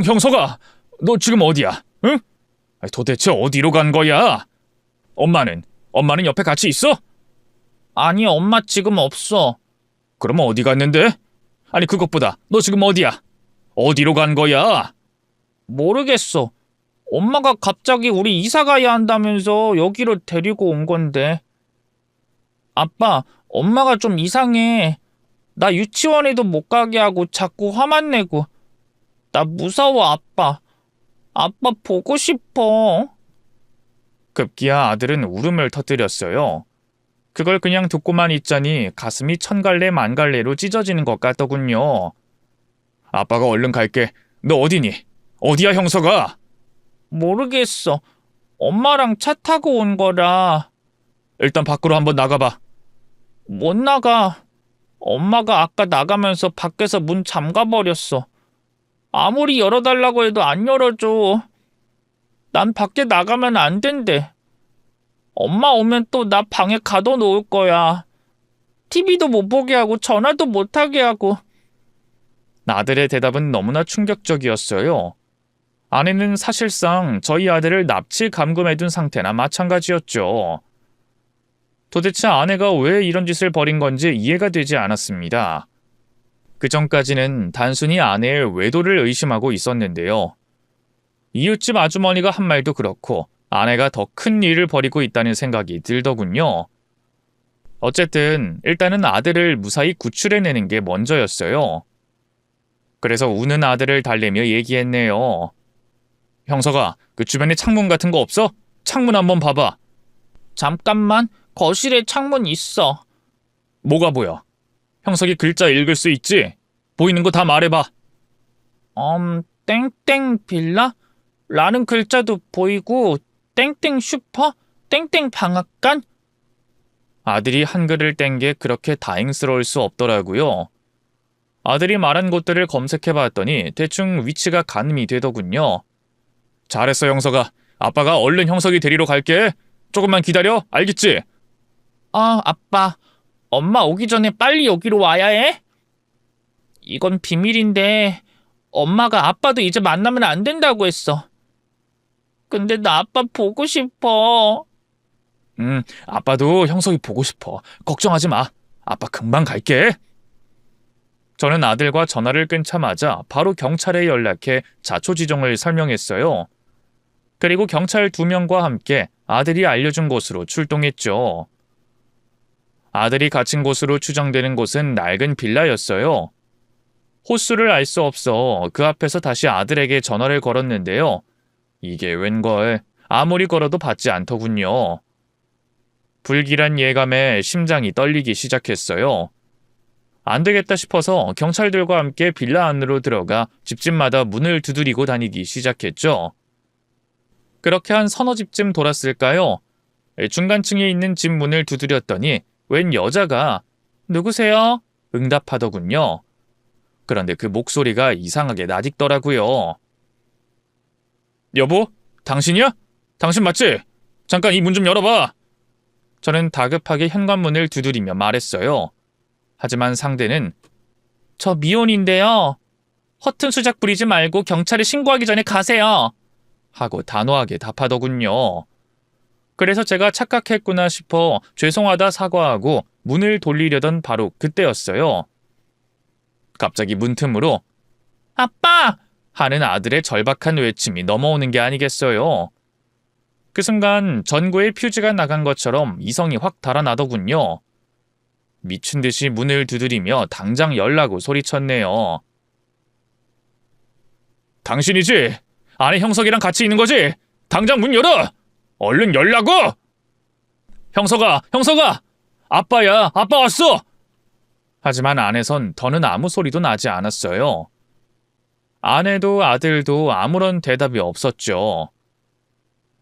형석아, 너 지금 어디야? 응? 도대체 어디로 간 거야? 엄마는 옆에 같이 있어? 아니, 엄마 지금 없어. 그럼 어디 갔는데? 아니, 그것보다 너 지금 어디야? 어디로 간 거야? 모르겠어. 엄마가 갑자기 우리 이사 가야 한다면서 여기로 데리고 온 건데. 아빠, 엄마가 좀 이상해. 나 유치원에도 못 가게 하고 자꾸 화만 내고. 나 무서워, 아빠. 아빠 보고 싶어. 급기야 아들은 울음을 터뜨렸어요. 그걸 그냥 듣고만 있자니 가슴이 천갈래 만갈래로 찢어지는 것 같더군요. 아빠가 얼른 갈게. 너 어디니? 어디야, 형석아? 모르겠어. 엄마랑 차 타고 온 거라. 일단 밖으로 한번 나가봐. 못 나가. 엄마가 아까 나가면서 밖에서 문 잠가버렸어. 아무리 열어달라고 해도 안 열어줘. 난 밖에 나가면 안 된대. 엄마 오면 또 나 방에 가둬놓을 거야. TV도 못 보게 하고 전화도 못 하게 하고. 아들의 대답은 너무나 충격적이었어요. 아내는 사실상 저희 아들을 납치 감금해둔 상태나 마찬가지였죠. 도대체 아내가 왜 이런 짓을 벌인 건지 이해가 되지 않았습니다. 그 전까지는 단순히 아내의 외도를 의심하고 있었는데요. 이웃집 아주머니가 한 말도 그렇고 아내가 더 큰 일을 벌이고 있다는 생각이 들더군요. 어쨌든 일단은 아들을 무사히 구출해내는 게 먼저였어요. 그래서 우는 아들을 달래며 얘기했네요. 형석아, 그 주변에 창문 같은 거 없어? 창문 한번 봐봐. 잠깐만, 거실에 창문 있어. 뭐가 보여? 형석이 글자 읽을 수 있지? 보이는 거 다 말해봐. 땡땡 빌라? 라는 글자도 보이고, 땡땡 슈퍼? 땡땡 방앗간? 아들이 한글을 뗀 게 그렇게 다행스러울 수 없더라고요. 아들이 말한 곳들을 검색해봤더니 대충 위치가 가늠이 되더군요. 잘했어, 형석아. 아빠가 얼른 형석이 데리러 갈게. 조금만 기다려, 알겠지? 아빠. 엄마 오기 전에 빨리 여기로 와야 해? 이건 비밀인데 엄마가 아빠도 이제 만나면 안 된다고 했어. 근데 나 아빠 보고 싶어. 아빠도 형석이 보고 싶어. 걱정하지 마. 아빠 금방 갈게. 저는 아들과 전화를 끊자마자 바로 경찰에 연락해 자초지종을 설명했어요. 그리고 경찰 2명과 함께 아들이 알려준 곳으로 출동했죠. 아들이 갇힌 곳으로 추정되는 곳은 낡은 빌라였어요. 호수를 알 수 없어 그 앞에서 다시 아들에게 전화를 걸었는데요. 이게 웬걸, 아무리 걸어도 받지 않더군요. 불길한 예감에 심장이 떨리기 시작했어요. 안 되겠다 싶어서 경찰들과 함께 빌라 안으로 들어가 집집마다 문을 두드리고 다니기 시작했죠. 그렇게 한 서너 집쯤 돌았을까요? 중간층에 있는 집 문을 두드렸더니 웬 여자가 누구세요? 응답하더군요. 그런데 그 목소리가 이상하게 낯익더라고요. 여보? 당신이야? 당신 맞지? 잠깐 이 문 좀 열어봐. 저는 다급하게 현관문을 두드리며 말했어요. 하지만 상대는 저 미혼인데요. 허튼 수작 부리지 말고 경찰에 신고하기 전에 가세요. 하고 단호하게 답하더군요. 그래서 제가 착각했구나 싶어 죄송하다 사과하고 문을 돌리려던 바로 그때였어요. 갑자기 문틈으로 아빠! 하는 아들의 절박한 외침이 넘어오는 게 아니겠어요. 그 순간 전구에 퓨즈가 나간 것처럼 이성이 확 달아나더군요. 미친 듯이 문을 두드리며 당장 열라고 소리쳤네요. 당신이지? 아내 형석이랑 같이 있는 거지? 당장 문 열어! 얼른 열라고! 형석아! 형석아! 아빠야! 아빠 왔어! 하지만 안에선 더는 아무 소리도 나지 않았어요. 아내도 아들도 아무런 대답이 없었죠.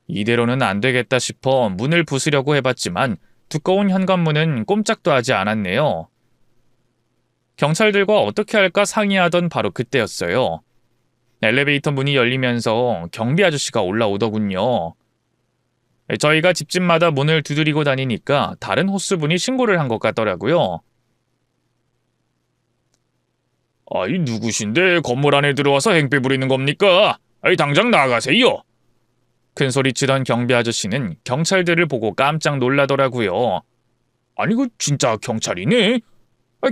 이대로는 안 되겠다 싶어 문을 부수려고 해봤지만 두꺼운 현관문은 꼼짝도 하지 않았네요. 경찰들과 어떻게 할까 상의하던 바로 그때였어요. 엘리베이터 문이 열리면서 경비 아저씨가 올라오더군요. 저희가 집집마다 문을 두드리고 다니니까 다른 호수분이 신고를 한 것 같더라고요. 아이, 누구신데 건물 안에 들어와서 행패 부리는 겁니까? 아이, 당장 나가세요. 큰 소리치던 경비 아저씨는 경찰들을 보고 깜짝 놀라더라고요. 아니, 그 진짜 경찰이네?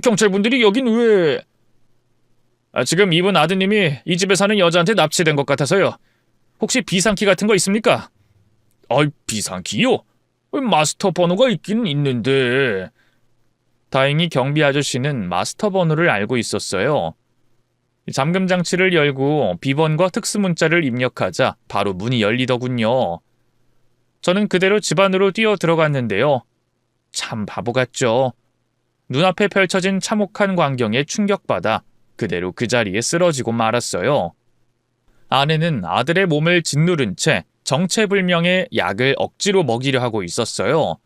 경찰분들이 여긴 왜... 지금 이분 아드님이 이 집에 사는 여자한테 납치된 것 같아서요. 혹시 비상키 같은 거 있습니까? 비상키요? 마스터 번호가 있긴 있는데... 다행히 경비 아저씨는 마스터 번호를 알고 있었어요. 잠금 장치를 열고 비번과 특수문자를 입력하자 바로 문이 열리더군요. 저는 그대로 집 안으로 뛰어 들어갔는데요. 참 바보 같죠. 눈앞에 펼쳐진 참혹한 광경에 충격받아 그대로 그 자리에 쓰러지고 말았어요. 아내는 아들의 몸을 짓누른 채 정체불명의 약을 억지로 먹이려 하고 있었어요.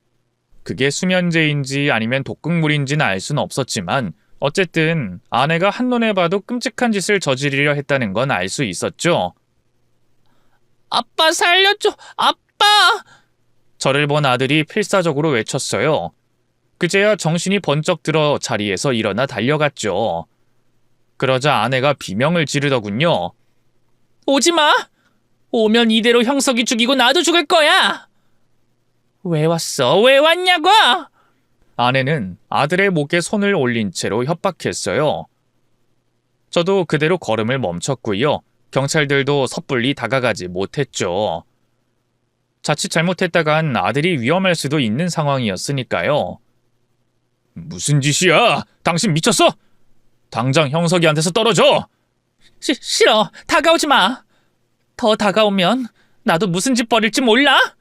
그게 수면제인지 아니면 독극물인지는 알 수는 없었지만 어쨌든 아내가 한눈에 봐도 끔찍한 짓을 저지르려 했다는 건 알 수 있었죠. 아빠 살려줘! 아빠! 저를 본 아들이 필사적으로 외쳤어요. 그제야 정신이 번쩍 들어 자리에서 일어나 달려갔죠. 그러자 아내가 비명을 지르더군요. 오지 마! 오면 이대로 형석이 죽이고 나도 죽을 거야! 왜 왔어? 왜 왔냐고! 아내는 아들의 목에 손을 올린 채로 협박했어요. 저도 그대로 걸음을 멈췄고요. 경찰들도 섣불리 다가가지 못했죠. 자칫 잘못했다간 아들이 위험할 수도 있는 상황이었으니까요. 무슨 짓이야? 당신 미쳤어? 당장 형석이한테서 떨어져! 싫어. 다가오지 마. 더 다가오면 나도 무슨 짓 벌일지 몰라?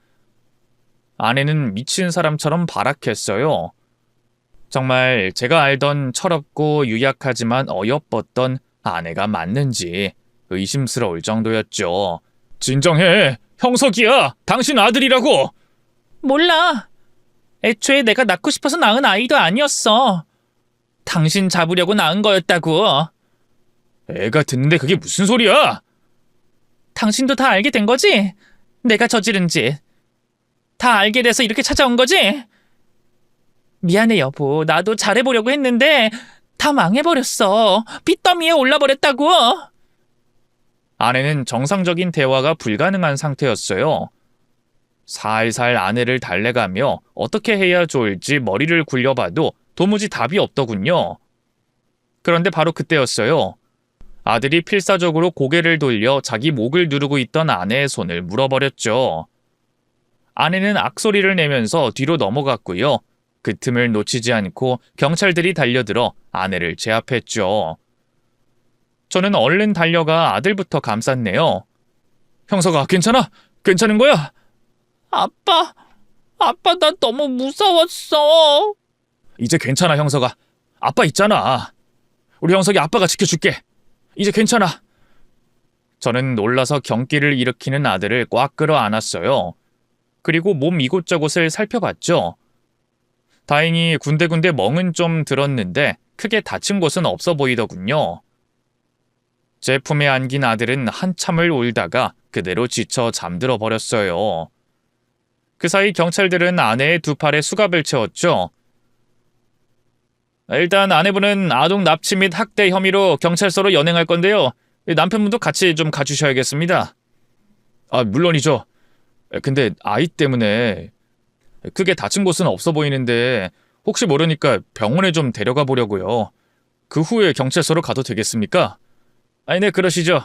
아내는 미친 사람처럼 발악했어요. 정말 제가 알던 철없고 유약하지만 어여뻤던 아내가 맞는지 의심스러울 정도였죠. 진정해! 형석이야! 당신 아들이라고! 몰라. 애초에 내가 낳고 싶어서 낳은 아이도 아니었어. 당신 잡으려고 낳은 거였다고. 애가 듣는데 그게 무슨 소리야? 당신도 다 알게 된 거지? 내가 저지른 짓. 다 알게 돼서 이렇게 찾아온 거지? 미안해 여보. 나도 잘해보려고 했는데 다 망해버렸어. 빚더미에 올라버렸다고. 아내는 정상적인 대화가 불가능한 상태였어요. 살살 아내를 달래가며 어떻게 해야 좋을지 머리를 굴려봐도 도무지 답이 없더군요. 그런데 바로 그때였어요. 아들이 필사적으로 고개를 돌려 자기 목을 누르고 있던 아내의 손을 물어버렸죠. 아내는 악소리를 내면서 뒤로 넘어갔고요. 그 틈을 놓치지 않고 경찰들이 달려들어 아내를 제압했죠. 저는 얼른 달려가 아들부터 감쌌네요. 형석아, 괜찮아? 괜찮은 거야? 아빠 나 너무 무서웠어. 이제 괜찮아, 형석아. 아빠 있잖아. 우리 형석이 아빠가 지켜줄게. 이제 괜찮아. 저는 놀라서 경기를 일으키는 아들을 꽉 끌어안았어요. 그리고 몸 이곳저곳을 살펴봤죠. 다행히 군데군데 멍은 좀 들었는데 크게 다친 곳은 없어 보이더군요. 제 품에 안긴 아들은 한참을 울다가 그대로 지쳐 잠들어 버렸어요. 그 사이 경찰들은 아내의 두 팔에 수갑을 채웠죠. 일단 아내분은 아동 납치 및 학대 혐의로 경찰서로 연행할 건데요. 남편분도 같이 좀 가주셔야겠습니다. 아, 물론이죠. 근데 아이 때문에 크게 다친 곳은 없어 보이는데 혹시 모르니까 병원에 좀 데려가 보려고요. 그 후에 경찰서로 가도 되겠습니까? 아니, 네, 그러시죠.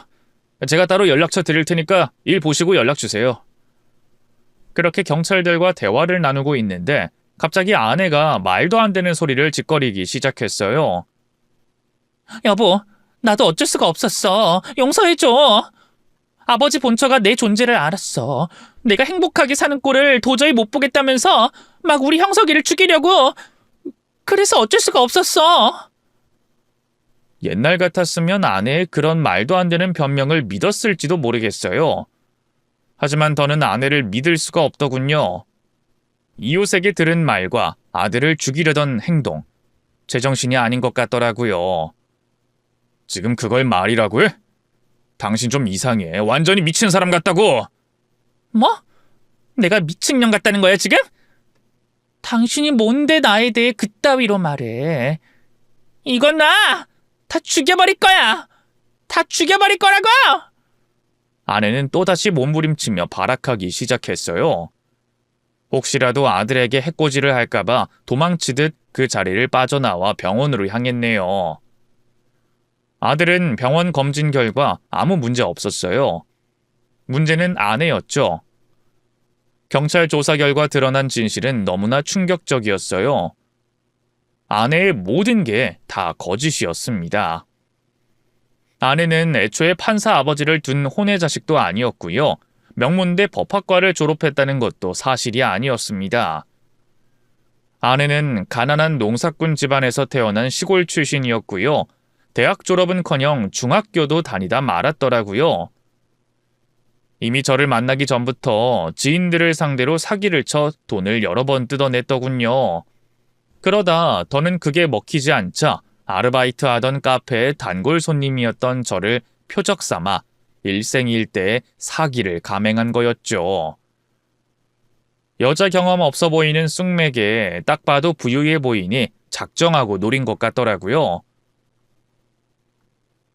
제가 따로 연락처 드릴 테니까 일 보시고 연락 주세요. 그렇게 경찰들과 대화를 나누고 있는데 갑자기 아내가 말도 안 되는 소리를 짓거리기 시작했어요. 여보, 나도 어쩔 수가 없었어. 용서해줘. 아버지 본처가 내 존재를 알았어. 내가 행복하게 사는 꼴을 도저히 못 보겠다면서 막 우리 형석이를 죽이려고. 그래서 어쩔 수가 없었어. 옛날 같았으면 아내의 그런 말도 안 되는 변명을 믿었을지도 모르겠어요. 하지만 더는 아내를 믿을 수가 없더군요. 이웃에게 들은 말과 아들을 죽이려던 행동, 제정신이 아닌 것 같더라고요. 지금 그걸 말이라고 해? 당신 좀 이상해. 완전히 미친 사람 같다고. 뭐? 내가 미친년 같다는 거야 지금? 당신이 뭔데 나에 대해 그따위로 말해. 이건 나! 다 죽여버릴 거야! 다 죽여버릴 거라고! 아내는 또다시 몸부림치며 발악하기 시작했어요. 혹시라도 아들에게 해코지를 할까봐 도망치듯 그 자리를 빠져나와 병원으로 향했네요. 아들은 병원 검진 결과 아무 문제 없었어요. 문제는 아내였죠. 경찰 조사 결과 드러난 진실은 너무나 충격적이었어요. 아내의 모든 게 다 거짓이었습니다. 아내는 애초에 판사 아버지를 둔 혼외 자식도 아니었고요. 명문대 법학과를 졸업했다는 것도 사실이 아니었습니다. 아내는 가난한 농사꾼 집안에서 태어난 시골 출신이었고요. 대학 졸업은커녕 중학교도 다니다 말았더라고요. 이미 저를 만나기 전부터 지인들을 상대로 사기를 쳐 돈을 여러 번 뜯어냈더군요. 그러다 더는 그게 먹히지 않자 아르바이트 하던 카페의 단골 손님이었던 저를 표적 삼아 일생일대의 사기를 감행한 거였죠. 여자 경험 없어 보이는 쑥맥에 딱 봐도 부유해 보이니 작정하고 노린 것 같더라고요.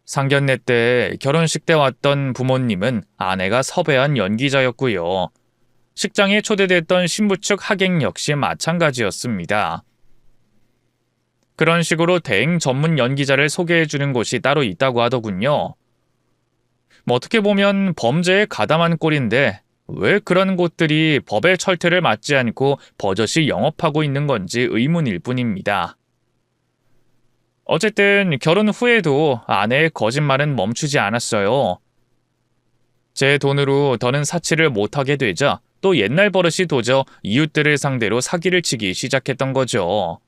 상견례 때 결혼식 때 왔던 부모님은 아내가 섭외한 연기자였고요. 식장에 초대됐던 신부 측 하객 역시 마찬가지였습니다. 그런 식으로 대행 전문 연기자를 소개해주는 곳이 따로 있다고 하더군요. 어떻게 보면 범죄에 가담한 꼴인데 왜 그런 곳들이 법의 철퇴를 맞지 않고 버젓이 영업하고 있는 건지 의문일 뿐입니다. 어쨌든 결혼 후에도 아내의 거짓말은 멈추지 않았어요. 제 돈으로 더는 사치를 못하게 되자 또 옛날 버릇이 도져 이웃들을 상대로 사기를 치기 시작했던 거죠.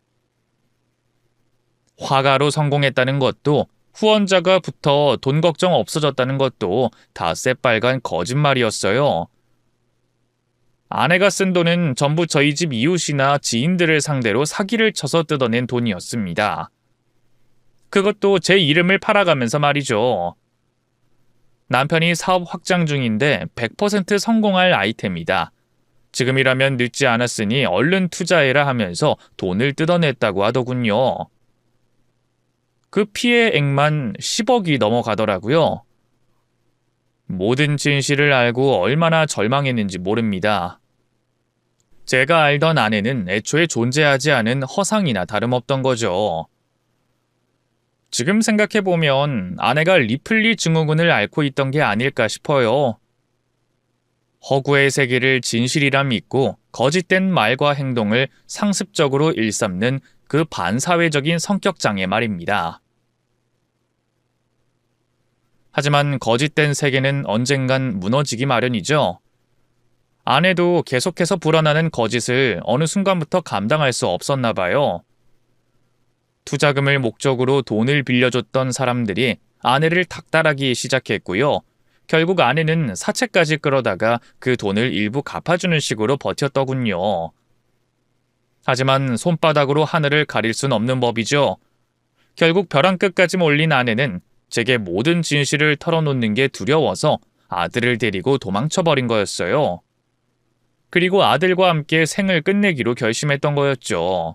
화가로 성공했다는 것도 후원자가 붙어 돈 걱정 없어졌다는 것도 다 새빨간 거짓말이었어요. 아내가 쓴 돈은 전부 저희 집 이웃이나 지인들을 상대로 사기를 쳐서 뜯어낸 돈이었습니다. 그것도 제 이름을 팔아가면서 말이죠. 남편이 사업 확장 중인데 100% 성공할 아이템이다. 지금이라면 늦지 않았으니 얼른 투자해라 하면서 돈을 뜯어냈다고 하더군요. 그 피해액만 10억이 넘어가더라고요. 모든 진실을 알고 얼마나 절망했는지 모릅니다. 제가 알던 아내는 애초에 존재하지 않은 허상이나 다름없던 거죠. 지금 생각해보면 아내가 리플리 증후군을 앓고 있던 게 아닐까 싶어요. 허구의 세계를 진실이라 믿고 거짓된 말과 행동을 상습적으로 일삼는 그 반사회적인 성격장애 말입니다. 하지만 거짓된 세계는 언젠간 무너지기 마련이죠. 아내도 계속해서 불어나는 거짓을 어느 순간부터 감당할 수 없었나 봐요. 투자금을 목적으로 돈을 빌려줬던 사람들이 아내를 닥달하기 시작했고요. 결국 아내는 사채까지 끌어다가 그 돈을 일부 갚아주는 식으로 버텼더군요. 하지만 손바닥으로 하늘을 가릴 순 없는 법이죠. 결국 벼랑 끝까지 몰린 아내는 제게 모든 진실을 털어놓는 게 두려워서 아들을 데리고 도망쳐버린 거였어요. 그리고 아들과 함께 생을 끝내기로 결심했던 거였죠.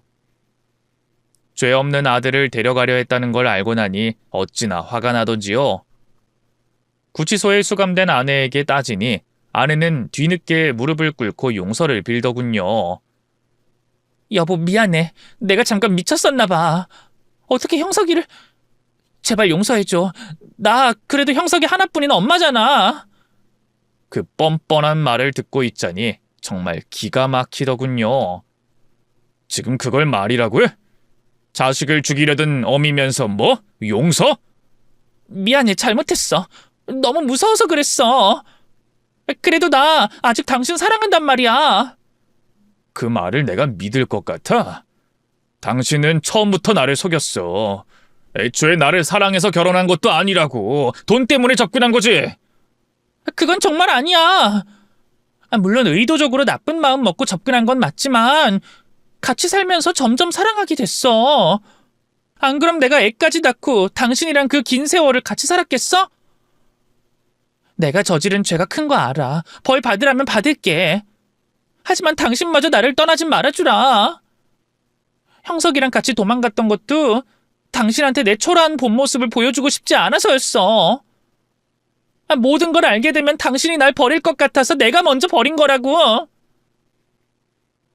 죄 없는 아들을 데려가려 했다는 걸 알고 나니 어찌나 화가 나던지요. 구치소에 수감된 아내에게 따지니 아내는 뒤늦게 무릎을 꿇고 용서를 빌더군요. 여보, 미안해. 내가 잠깐 미쳤었나 봐. 어떻게 형석이를... 제발 용서해줘. 나 그래도 형석이 하나뿐인 엄마잖아. 그 뻔뻔한 말을 듣고 있자니 정말 기가 막히더군요. 지금 그걸 말이라고요? 자식을 죽이려던 어미면서 뭐? 용서? 미안해, 잘못했어. 너무 무서워서 그랬어. 그래도 나 아직 당신 사랑한단 말이야. 그 말을 내가 믿을 것 같아? 당신은 처음부터 나를 속였어. 애초에 나를 사랑해서 결혼한 것도 아니라고. 돈 때문에 접근한 거지. 그건 정말 아니야. 물론 의도적으로 나쁜 마음 먹고 접근한 건 맞지만 같이 살면서 점점 사랑하게 됐어. 안 그럼 내가 애까지 낳고 당신이랑 그 긴 세월을 같이 살았겠어? 내가 저지른 죄가 큰 거 알아. 벌 받으라면 받을게. 하지만 당신마저 나를 떠나지 말아주라. 형석이랑 같이 도망갔던 것도 당신한테 내 초라한 본 모습을 보여주고 싶지 않아서였어. 모든 걸 알게 되면 당신이 날 버릴 것 같아서 내가 먼저 버린 거라고.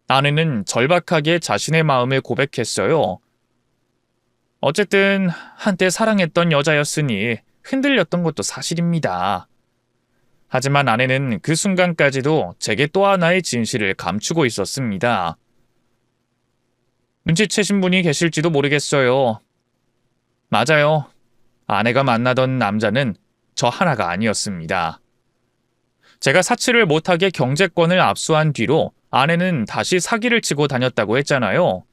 아내는 절박하게 자신의 마음을 고백했어요. 어쨌든 한때 사랑했던 여자였으니 흔들렸던 것도 사실입니다. 하지만 아내는 그 순간까지도 제게 또 하나의 진실을 감추고 있었습니다. 눈치채신 분이 계실지도 모르겠어요. 맞아요. 아내가 만나던 남자는 저 하나가 아니었습니다. 제가 사치를 못하게 경제권을 압수한 뒤로 아내는 다시 사기를 치고 다녔다고 했잖아요.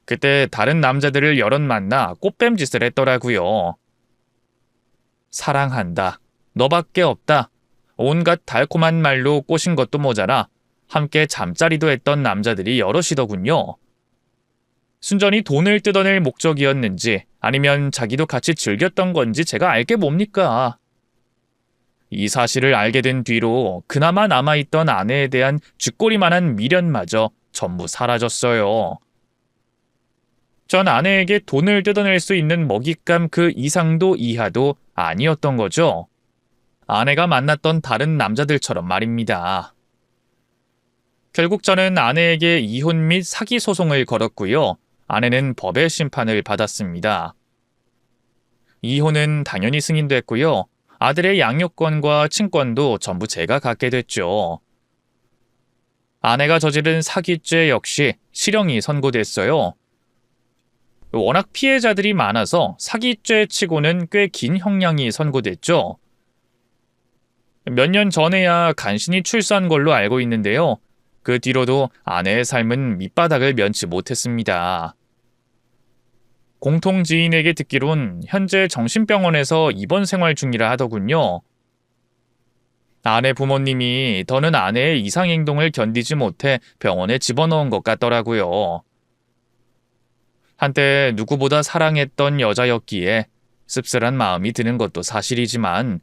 그때 다른 남자들을 여럿 만나 꽃뱀짓을 했더라고요. 사랑한다. 너밖에 없다. 온갖 달콤한 말로 꼬신 것도 모자라 함께 잠자리도 했던 남자들이 여럿이더군요. 순전히 돈을 뜯어낼 목적이었는지 아니면 자기도 같이 즐겼던 건지 제가 알게 뭡니까? 이 사실을 알게 된 뒤로 그나마 남아있던 아내에 대한 쥐꼬리만한 미련마저 전부 사라졌어요. 전 아내에게 돈을 뜯어낼 수 있는 먹잇감 그 이상도 이하도 아니었던 거죠. 아내가 만났던 다른 남자들처럼 말입니다. 결국 저는 아내에게 이혼 및 사기 소송을 걸었고요. 아내는 법의 심판을 받았습니다. 이혼은 당연히 승인됐고요. 아들의 양육권과 친권도 전부 제가 갖게 됐죠. 아내가 저지른 사기죄 역시 실형이 선고됐어요. 워낙 피해자들이 많아서 사기죄 치고는 꽤 긴 형량이 선고됐죠. 몇 년 전에야 간신히 출소한 걸로 알고 있는데요. 그 뒤로도 아내의 삶은 밑바닥을 면치 못했습니다. 공통 지인에게 듣기론 현재 정신병원에서 입원 생활 중이라 하더군요. 아내 부모님이 더는 아내의 이상행동을 견디지 못해 병원에 집어넣은 것 같더라고요. 한때 누구보다 사랑했던 여자였기에 씁쓸한 마음이 드는 것도 사실이지만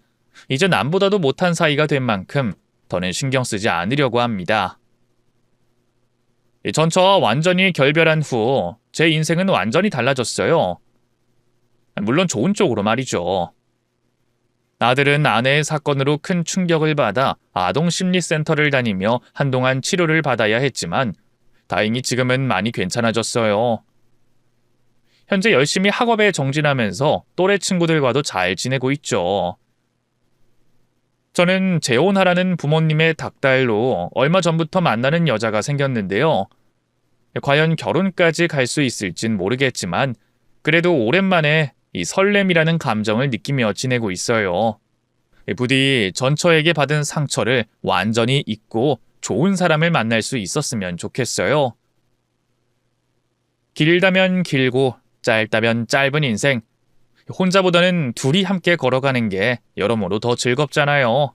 이제 남보다도 못한 사이가 된 만큼 더는 신경 쓰지 않으려고 합니다. 전처와 완전히 결별한 후 제 인생은 완전히 달라졌어요. 물론 좋은 쪽으로 말이죠. 아들은 아내의 사건으로 큰 충격을 받아 아동심리센터를 다니며 한동안 치료를 받아야 했지만 다행히 지금은 많이 괜찮아졌어요. 현재 열심히 학업에 정진하면서 또래 친구들과도 잘 지내고 있죠. 저는 재혼하라는 부모님의 닥달로 얼마 전부터 만나는 여자가 생겼는데요. 과연 결혼까지 갈 수 있을진 모르겠지만 그래도 오랜만에 이 설렘이라는 감정을 느끼며 지내고 있어요. 부디 전처에게 받은 상처를 완전히 잊고 좋은 사람을 만날 수 있었으면 좋겠어요. 길다면 길고 짧다면 짧은 인생. 혼자보다는 둘이 함께 걸어가는 게 여러모로 더 즐겁잖아요.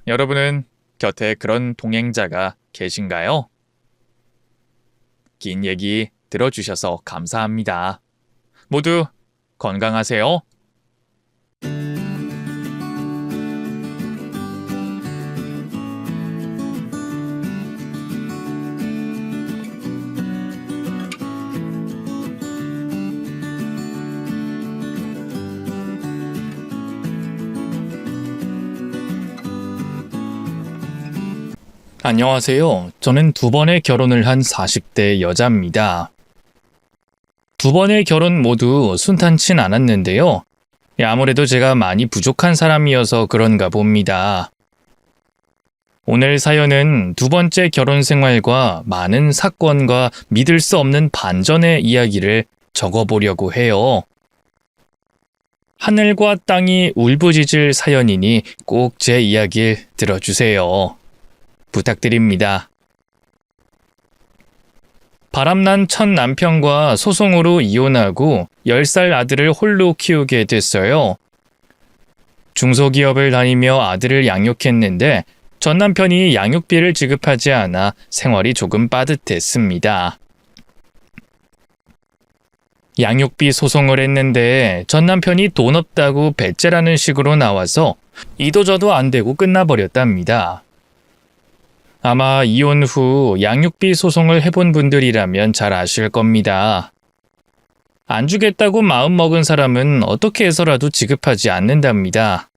여러분은 곁에 그런 동행자가 계신가요? 긴 얘기 들어주셔서 감사합니다. 모두 건강하세요. 안녕하세요. 저는 2번의 결혼을 한 40대 여자입니다. 2번의 결혼 모두 순탄치 않았는데요. 아무래도 제가 많이 부족한 사람이어서 그런가 봅니다. 오늘 사연은 2번째 결혼 생활과 많은 사건과 믿을 수 없는 반전의 이야기를 적어보려고 해요. 하늘과 땅이 울부짖을 사연이니 꼭 제 이야기를 들어주세요. 부탁드립니다. 바람난 첫 남편과 소송으로 이혼하고 10살 아들을 홀로 키우게 됐어요. 중소기업을 다니며 아들을 양육했는데 전 남편이 양육비를 지급하지 않아 생활이 조금 빠듯했습니다. 양육비 소송을 했는데 전 남편이 돈 없다고 배째라는 식으로 나와서 이도저도 안 되고 끝나버렸답니다. 아마 이혼 후 양육비 소송을 해본 분들이라면 잘 아실 겁니다. 안 주겠다고 마음먹은 사람은 어떻게 해서라도 지급하지 않는답니다.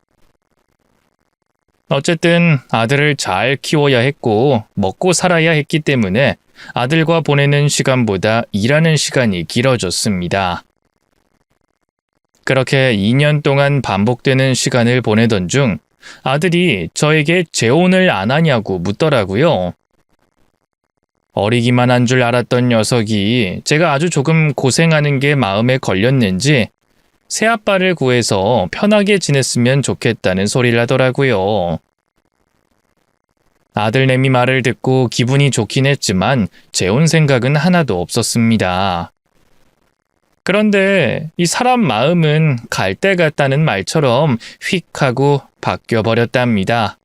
어쨌든 아들을 잘 키워야 했고 먹고 살아야 했기 때문에 아들과 보내는 시간보다 일하는 시간이 길어졌습니다. 그렇게 2년 동안 반복되는 시간을 보내던 중 아들이 저에게 재혼을 안 하냐고 묻더라고요. 어리기만 한 줄 알았던 녀석이 제가 아주 조금 고생하는 게 마음에 걸렸는지 새아빠를 구해서 편하게 지냈으면 좋겠다는 소리를 하더라고요. 아들내미 말을 듣고 기분이 좋긴 했지만 재혼 생각은 하나도 없었습니다. 그런데 이 사람 마음은 갈대 같다는 말처럼 휙 하고 바뀌어버렸답니다.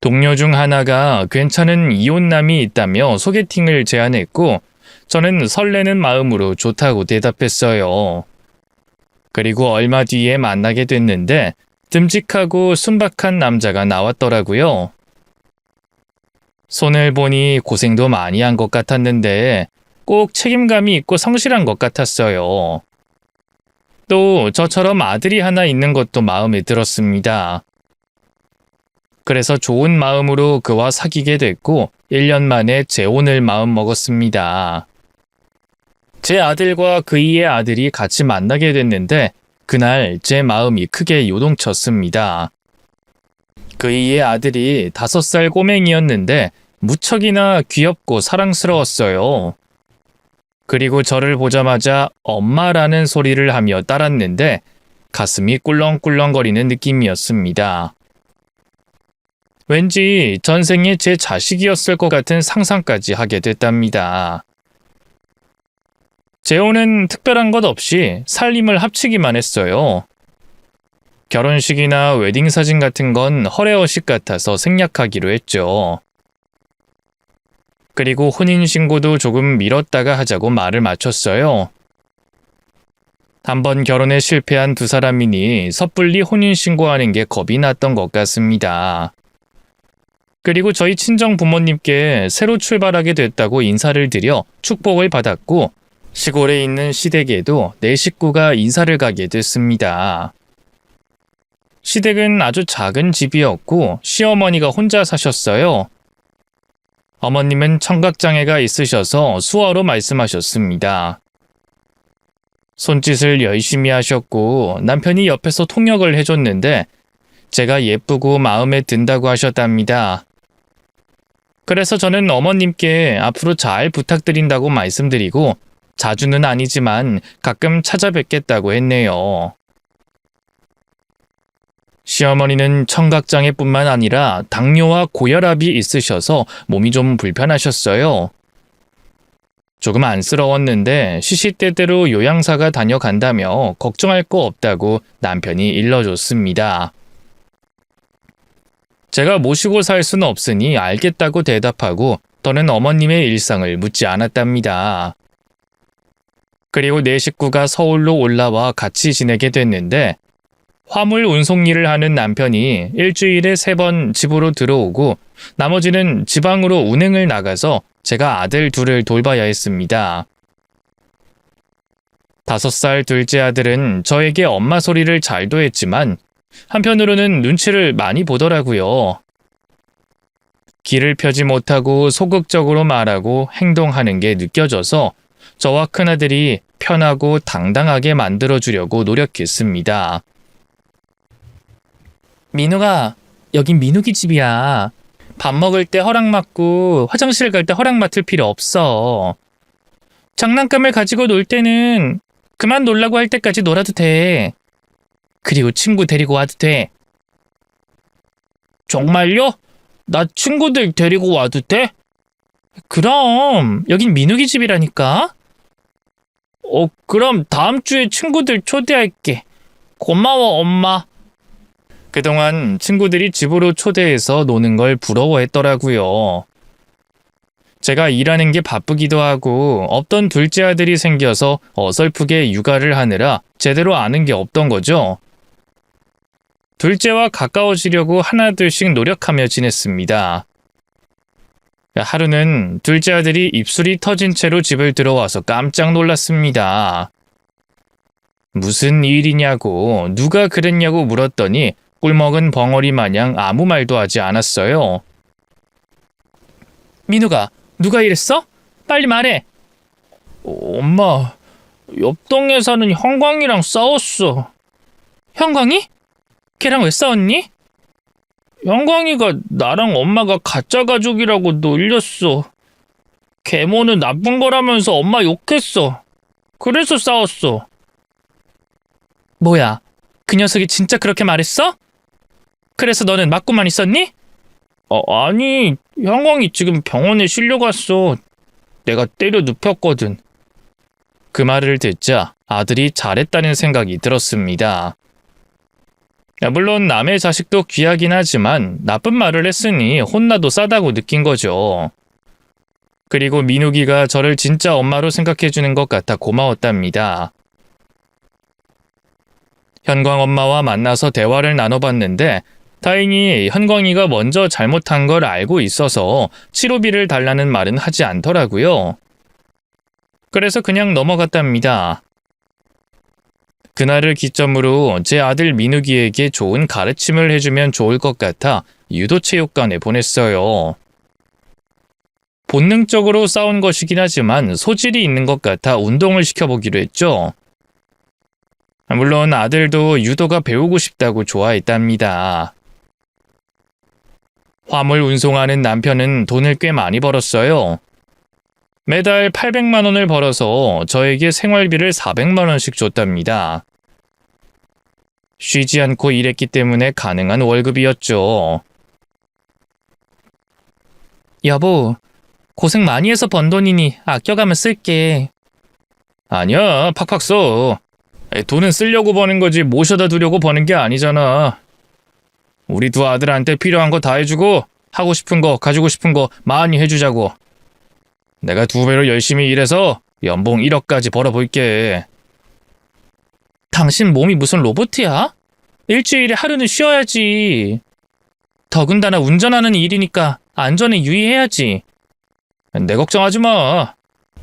동료 중 하나가 괜찮은 이혼남이 있다며 소개팅을 제안했고 저는 설레는 마음으로 좋다고 대답했어요. 그리고 얼마 뒤에 만나게 됐는데 듬직하고 순박한 남자가 나왔더라고요. 손을 보니 고생도 많이 한 것 같았는데 꼭 책임감이 있고 성실한 것 같았어요. 또 저처럼 아들이 하나 있는 것도 마음에 들었습니다. 그래서 좋은 마음으로 그와 사귀게 됐고 1년 만에 재혼을 마음먹었습니다. 제 아들과 그이의 아들이 같이 만나게 됐는데 그날 제 마음이 크게 요동쳤습니다. 그이의 아들이 5살 꼬맹이였는데 무척이나 귀엽고 사랑스러웠어요. 그리고 저를 보자마자 엄마라는 소리를 하며 따랐는데 가슴이 꿀렁꿀렁거리는 느낌이었습니다. 왠지 전생에 제 자식이었을 것 같은 상상까지 하게 됐답니다. 재혼은 특별한 것 없이 살림을 합치기만 했어요. 결혼식이나 웨딩사진 같은 건 허례허식 같아서 생략하기로 했죠. 그리고 혼인신고도 조금 미뤘다가 하자고 말을 맞췄어요. 한번 결혼에 실패한 두 사람이니 섣불리 혼인신고하는 게 겁이 났던 것 같습니다. 그리고 저희 친정 부모님께 새로 출발하게 됐다고 인사를 드려 축복을 받았고 시골에 있는 시댁에도 내 식구가 인사를 가게 됐습니다. 시댁은 아주 작은 집이었고 시어머니가 혼자 사셨어요. 어머님은 청각장애가 있으셔서 수어로 말씀하셨습니다. 손짓을 열심히 하셨고 남편이 옆에서 통역을 해줬는데 제가 예쁘고 마음에 든다고 하셨답니다. 그래서 저는 어머님께 앞으로 잘 부탁드린다고 말씀드리고 자주는 아니지만 가끔 찾아뵙겠다고 했네요. 시어머니는 청각장애뿐만 아니라 당뇨와 고혈압이 있으셔서 몸이 좀 불편하셨어요. 조금 안쓰러웠는데 시시때때로 요양사가 다녀간다며 걱정할 거 없다고 남편이 일러줬습니다. 제가 모시고 살 수는 없으니 알겠다고 대답하고 더는 어머님의 일상을 묻지 않았답니다. 그리고 내 식구가 서울로 올라와 같이 지내게 됐는데 화물 운송 일을 하는 남편이 일주일에 3번 집으로 들어오고 나머지는 지방으로 운행을 나가서 제가 아들 둘을 돌봐야 했습니다. 5살 둘째 아들은 저에게 엄마 소리를 잘도 했지만 한편으로는 눈치를 많이 보더라고요. 길을 펴지 못하고 소극적으로 말하고 행동하는 게 느껴져서 저와 큰아들이 편하고 당당하게 만들어주려고 노력했습니다. 민우가, 여긴 민욱이 집이야. 밥 먹을 때 허락 맡고 화장실 갈 때 허락 맡을 필요 없어. 장난감을 가지고 놀 때는 그만 놀라고 할 때까지 놀아도 돼. 그리고 친구 데리고 와도 돼. 정말요? 나 친구들 데리고 와도 돼? 그럼 여긴 민욱이 집이라니까. 그럼 다음 주에 친구들 초대할게. 고마워, 엄마. 그동안 친구들이 집으로 초대해서 노는 걸 부러워했더라고요. 제가 일하는 게 바쁘기도 하고 없던 둘째 아들이 생겨서 어설프게 육아를 하느라 제대로 아는 게 없던 거죠. 둘째와 가까워지려고 하나둘씩 노력하며 지냈습니다. 하루는 둘째 아들이 입술이 터진 채로 집을 들어와서 깜짝 놀랐습니다. 무슨 일이냐고 누가 그랬냐고 물었더니 꿀먹은 벙어리 마냥 아무 말도 하지 않았어요. 민우가 누가 이랬어? 빨리 말해. 엄마, 옆 동네 사는 형광이랑 싸웠어. 형광이? 걔랑 왜 싸웠니? 형광이가 나랑 엄마가 가짜 가족이라고 놀렸어. 계모는 나쁜 거라면서 엄마 욕했어. 그래서 싸웠어. 뭐야, 그 녀석이 진짜 그렇게 말했어? 그래서 너는 맞고만 있었니? 아니, 형광이 지금 병원에 실려갔어. 내가 때려 눕혔거든. 그 말을 듣자 아들이 잘했다는 생각이 들었습니다. 물론 남의 자식도 귀하긴 하지만 나쁜 말을 했으니 혼나도 싸다고 느낀 거죠. 그리고 민욱이가 저를 진짜 엄마로 생각해주는 것 같아 고마웠답니다. 현광 엄마와 만나서 대화를 나눠봤는데 다행히 현광이가 먼저 잘못한 걸 알고 있어서 치료비를 달라는 말은 하지 않더라고요. 그래서 그냥 넘어갔답니다. 그날을 기점으로 제 아들 민욱이에게 좋은 가르침을 해주면 좋을 것 같아 유도체육관에 보냈어요. 본능적으로 싸운 것이긴 하지만 소질이 있는 것 같아 운동을 시켜보기로 했죠. 물론 아들도 유도가 배우고 싶다고 좋아했답니다. 화물 운송하는 남편은 돈을 꽤 많이 벌었어요. 매달 800만 원을 벌어서 저에게 생활비를 400만 원씩 줬답니다. 쉬지 않고 일했기 때문에 가능한 월급이었죠. 여보, 고생 많이 해서 번 돈이니 아껴가면 쓸게. 아니야, 팍팍 써. 돈은 쓰려고 버는 거지 모셔다 두려고 버는 게 아니잖아. 우리 두 아들한테 필요한 거 다 해주고 하고 싶은 거, 가지고 싶은 거 많이 해주자고. 내가 2배로 열심히 일해서 연봉 1억까지 벌어볼게. 당신 몸이 무슨 로봇이야? 일주일에 하루는 쉬어야지. 더군다나 운전하는 일이니까 안전에 유의해야지. 내 걱정하지 마.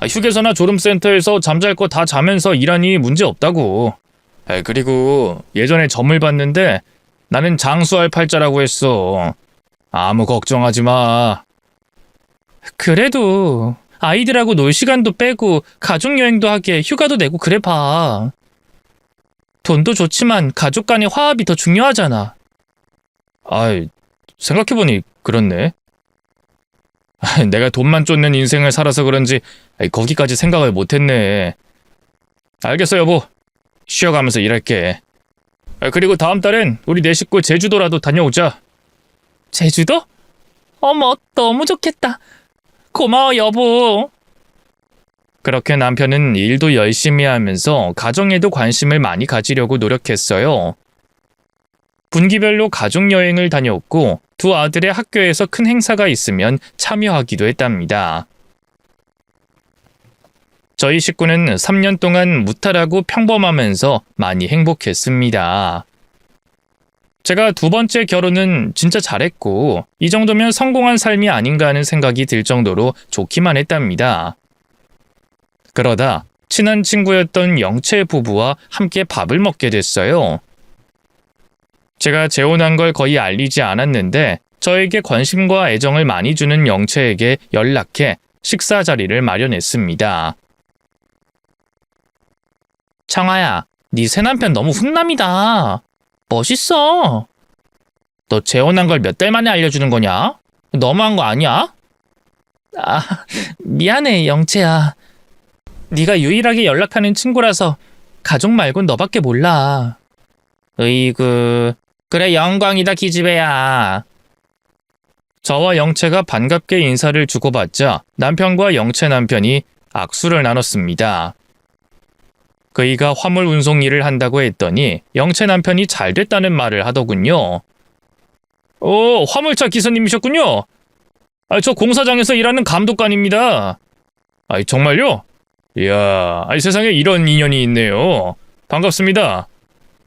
휴게소나 졸음센터에서 잠잘 거 다 자면서 일하니 문제 없다고. 그리고 예전에 점을 봤는데 나는 장수할 팔자라고 했어. 아무 걱정하지 마. 그래도 아이들하고 놀 시간도 빼고 가족여행도 하게 휴가도 내고 그래 봐. 돈도 좋지만 가족 간의 화합이 더 중요하잖아. 아이, 생각해보니 그렇네. 내가 돈만 쫓는 인생을 살아서 그런지 거기까지 생각을 못했네. 알겠어 여보. 쉬어가면서 일할게. 그리고 다음 달엔 우리 네 식구 제주도라도 다녀오자. 제주도? 어머, 너무 좋겠다. 고마워 여보. 그렇게 남편은 일도 열심히 하면서 가정에도 관심을 많이 가지려고 노력했어요. 분기별로 가족여행을 다녀왔고 두 아들의 학교에서 큰 행사가 있으면 참여하기도 했답니다. 저희 식구는 3년 동안 무탈하고 평범하면서 많이 행복했습니다. 제가 2번째 결혼은 진짜 잘했고 이 정도면 성공한 삶이 아닌가 하는 생각이 들 정도로 좋기만 했답니다. 그러다 친한 친구였던 영채 부부와 함께 밥을 먹게 됐어요. 제가 재혼한 걸 거의 알리지 않았는데 저에게 관심과 애정을 많이 주는 영채에게 연락해 식사 자리를 마련했습니다. 청아야, 네 새남편 너무 훈남이다. 멋있어. 너 재혼한 걸 몇 달 만에 알려주는 거냐? 너무한 거 아니야? 아, 미안해 영채야. 네가 유일하게 연락하는 친구라서 가족 말곤 너밖에 몰라. 으이구, 그래 영광이다 기집애야. 저와 영채가 반갑게 인사를 주고받자 남편과 영채 남편이 악수를 나눴습니다. 그이가 화물 운송 일을 한다고 했더니 영채 남편이 잘 됐다는 말을 하더군요. 화물차 기사님이셨군요. 저 공사장에서 일하는 감독관입니다. 정말요? 이야, 세상에 이런 인연이 있네요. 반갑습니다.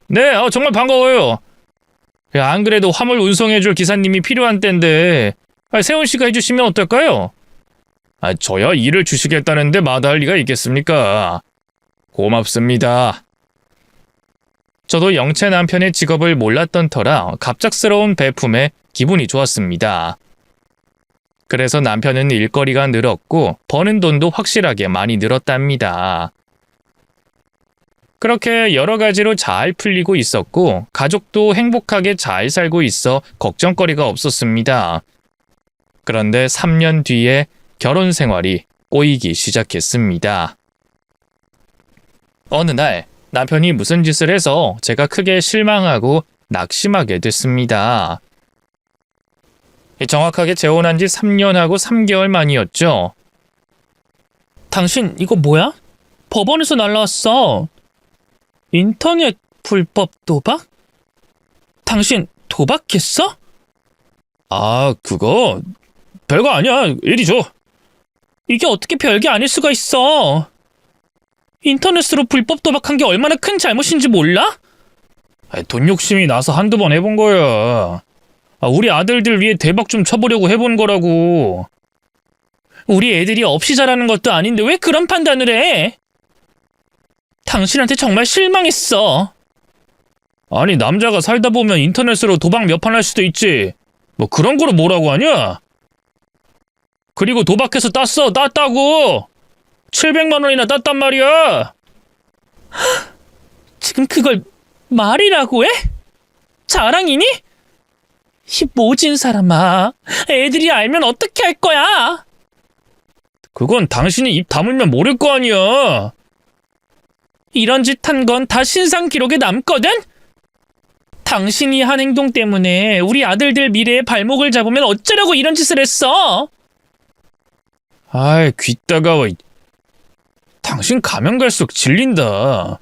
네, 정말 반가워요. 안 그래도 화물 운송해줄 기사님이 필요한 때인데 세훈 씨가 해주시면 어떨까요? 저야 일을 주시겠다는데 마다할 리가 있겠습니까? 고맙습니다. 저도 영채 남편의 직업을 몰랐던 터라 갑작스러운 배품에 기분이 좋았습니다. 그래서 남편은 일거리가 늘었고 버는 돈도 확실하게 많이 늘었답니다. 그렇게 여러 가지로 잘 풀리고 있었고 가족도 행복하게 잘 살고 있어 걱정거리가 없었습니다. 그런데 3년 뒤에 결혼 생활이 꼬이기 시작했습니다. 어느 날 남편이 무슨 짓을 해서 제가 크게 실망하고 낙심하게 됐습니다. 정확하게 재혼한 지 3년하고 3개월 만이었죠. 당신 이거 뭐야? 법원에서 날라왔어. 인터넷 불법 도박? 당신 도박했어? 아, 그거 별거 아니야. 이리 줘. 이게 어떻게 별게 아닐 수가 있어. 인터넷으로 불법 도박한 게 얼마나 큰 잘못인지 몰라? 돈 욕심이 나서 한두 번 해본 거야. 우리 아들들 위해 대박 좀 쳐보려고 해본 거라고. 우리 애들이 없이 자라는 것도 아닌데 왜 그런 판단을 해? 당신한테 정말 실망했어. 아니, 남자가 살다 보면 인터넷으로 도박 몇 판 할 수도 있지. 뭐 그런 거로 뭐라고 하냐? 그리고 도박해서 땄다고. 700만 원이나 땄단 말이야. 지금 그걸 말이라고 해? 자랑이니? 이 모진 사람아. 애들이 알면 어떻게 할 거야? 그건 당신이 입 다물면 모를 거 아니야. 이런 짓 한 건 다 신상 기록에 남거든? 당신이 한 행동 때문에 우리 아들들 미래의 발목을 잡으면 어쩌려고 이런 짓을 했어? 아이, 귀 따가워. 당신 가면 갈수록 질린다.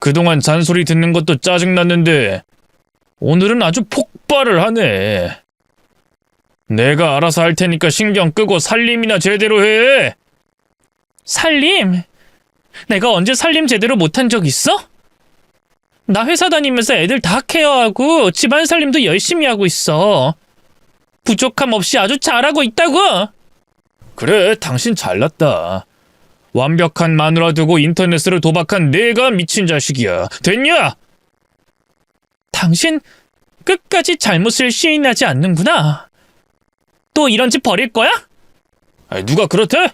그동안 잔소리 듣는 것도 짜증났는데 오늘은 아주 폭발을 하네. 내가 알아서 할 테니까 신경 끄고 살림이나 제대로 해. 살림? 내가 언제 살림 제대로 못한 적 있어? 나 회사 다니면서 애들 다 케어하고 집안 살림도 열심히 하고 있어. 부족함 없이 아주 잘하고 있다고. 그래, 당신 잘났다. 완벽한 마누라 두고 인터넷으로 도박한 내가 미친 자식이야. 됐냐? 당신 끝까지 잘못을 시인하지 않는구나. 또 이런 짓 버릴 거야? 누가 그렇대?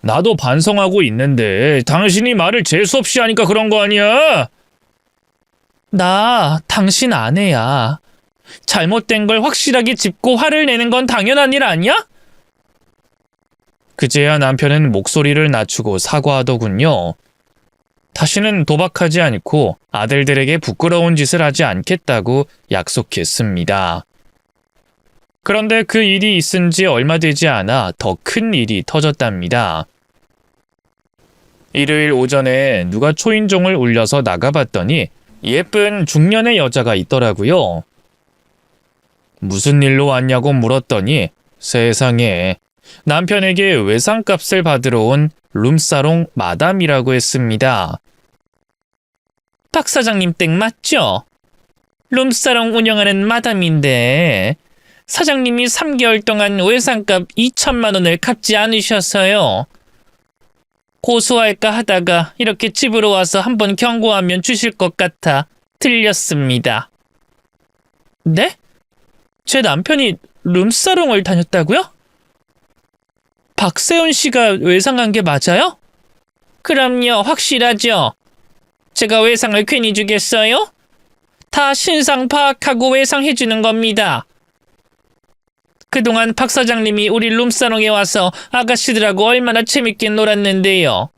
나도 반성하고 있는데 당신이 말을 재수없이 하니까 그런 거 아니야? 나 당신 아내야. 잘못된 걸 확실하게 짚고 화를 내는 건 당연한 일 아니야? 그제야 남편은 목소리를 낮추고 사과하더군요. 다시는 도박하지 않고 아들들에게 부끄러운 짓을 하지 않겠다고 약속했습니다. 그런데 그 일이 있은 지 얼마 되지 않아 더 큰 일이 터졌답니다. 일요일 오전에 누가 초인종을 울려서 나가봤더니 예쁜 중년의 여자가 있더라고요. 무슨 일로 왔냐고 물었더니 세상에 남편에게 외상값을 받으러 온 룸사롱 마담이라고 했습니다. 박 사장님 댁 맞죠? 룸사롱 운영하는 마담인데 사장님이 3개월 동안 외상값 2천만 원을 갚지 않으셔서요. 고소할까 하다가 이렇게 집으로 와서 한번 경고하면 주실 것 같아 들렸습니다. 네? 제 남편이 룸사롱을 다녔다고요? 박세훈 씨가 외상한 게 맞아요? 그럼요, 확실하죠. 제가 외상을 괜히 주겠어요? 다 신상 파악하고 외상해주는 겁니다. 그동안 박 사장님이 우리 룸사롱에 와서 아가씨들하고 얼마나 재밌게 놀았는데요.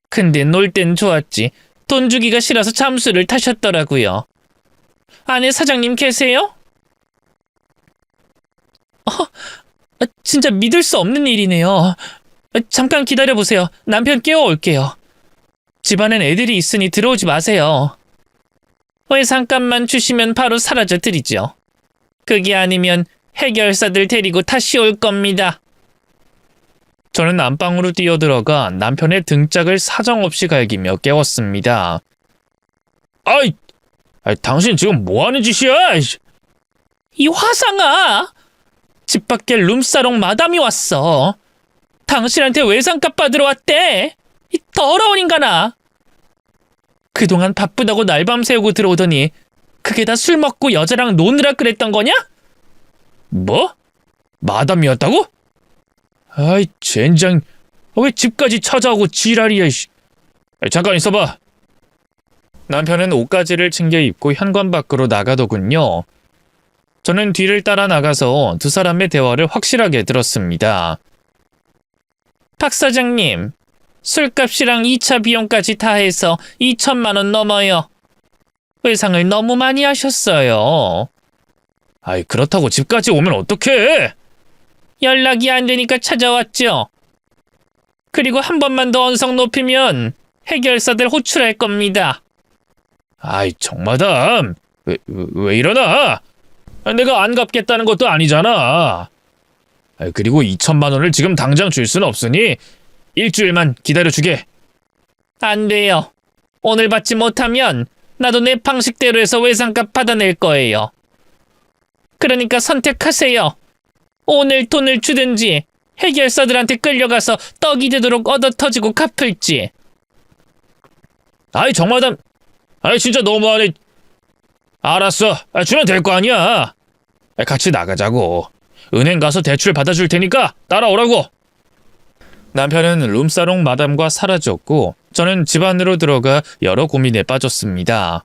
근데 놀 땐 좋았지. 돈 주기가 싫어서 잠수를 타셨더라고요. 안에 사장님 계세요? 진짜 믿을 수 없는 일이네요. 잠깐 기다려보세요. 남편 깨워올게요. 집안엔 애들이 있으니 들어오지 마세요. 외상값만 주시면 바로 사라져 드리죠. 그게 아니면 해결사들 데리고 다시 올 겁니다. 저는 안방으로 뛰어들어가 남편의 등짝을 사정없이 갈기며 깨웠습니다. 아이, 당신 지금 뭐하는 짓이야? 이 화상아! 집 밖에 룸사롱 마담이 왔어. 당신한테 외상값 받으러 왔대. 이 더러운 인간아. 그동안 바쁘다고 날밤 새우고 들어오더니 그게 다 술 먹고 여자랑 노느라 그랬던 거냐? 뭐? 마담이었다고? 아이, 젠장. 왜 집까지 찾아오고 지랄이야, 씨. 잠깐 있어봐. 남편은 옷가지를 챙겨 입고 현관 밖으로 나가더군요. 저는 뒤를 따라 나가서 두 사람의 대화를 확실하게 들었습니다. 박 사장님, 술값이랑 2차 비용까지 다 해서 2천만 원 넘어요. 외상을 너무 많이 하셨어요. 아이, 그렇다고 집까지 오면 어떡해? 연락이 안 되니까 찾아왔죠. 그리고 한 번만 더 언성 높이면 해결사들 호출할 겁니다. 아이, 정마담. 왜 이러나? 내가 안 갚겠다는 것도 아니잖아. 그리고 2천만 원을 지금 당장 줄 수는 없으니 일주일만 기다려주게. 안 돼요. 오늘 받지 못하면 나도 내 방식대로 해서 외상값 받아낼 거예요. 그러니까 선택하세요. 오늘 돈을 주든지 해결사들한테 끌려가서 떡이 되도록 얻어터지고 갚을지. 아이, 정마담. 아이, 진짜 너무하네. 알았어. 주면 될 거 아니야. 같이 나가자고. 은행 가서 대출 받아줄 테니까 따라오라고. 남편은 룸사롱 마담과 사라졌고 저는 집 안으로 들어가 여러 고민에 빠졌습니다.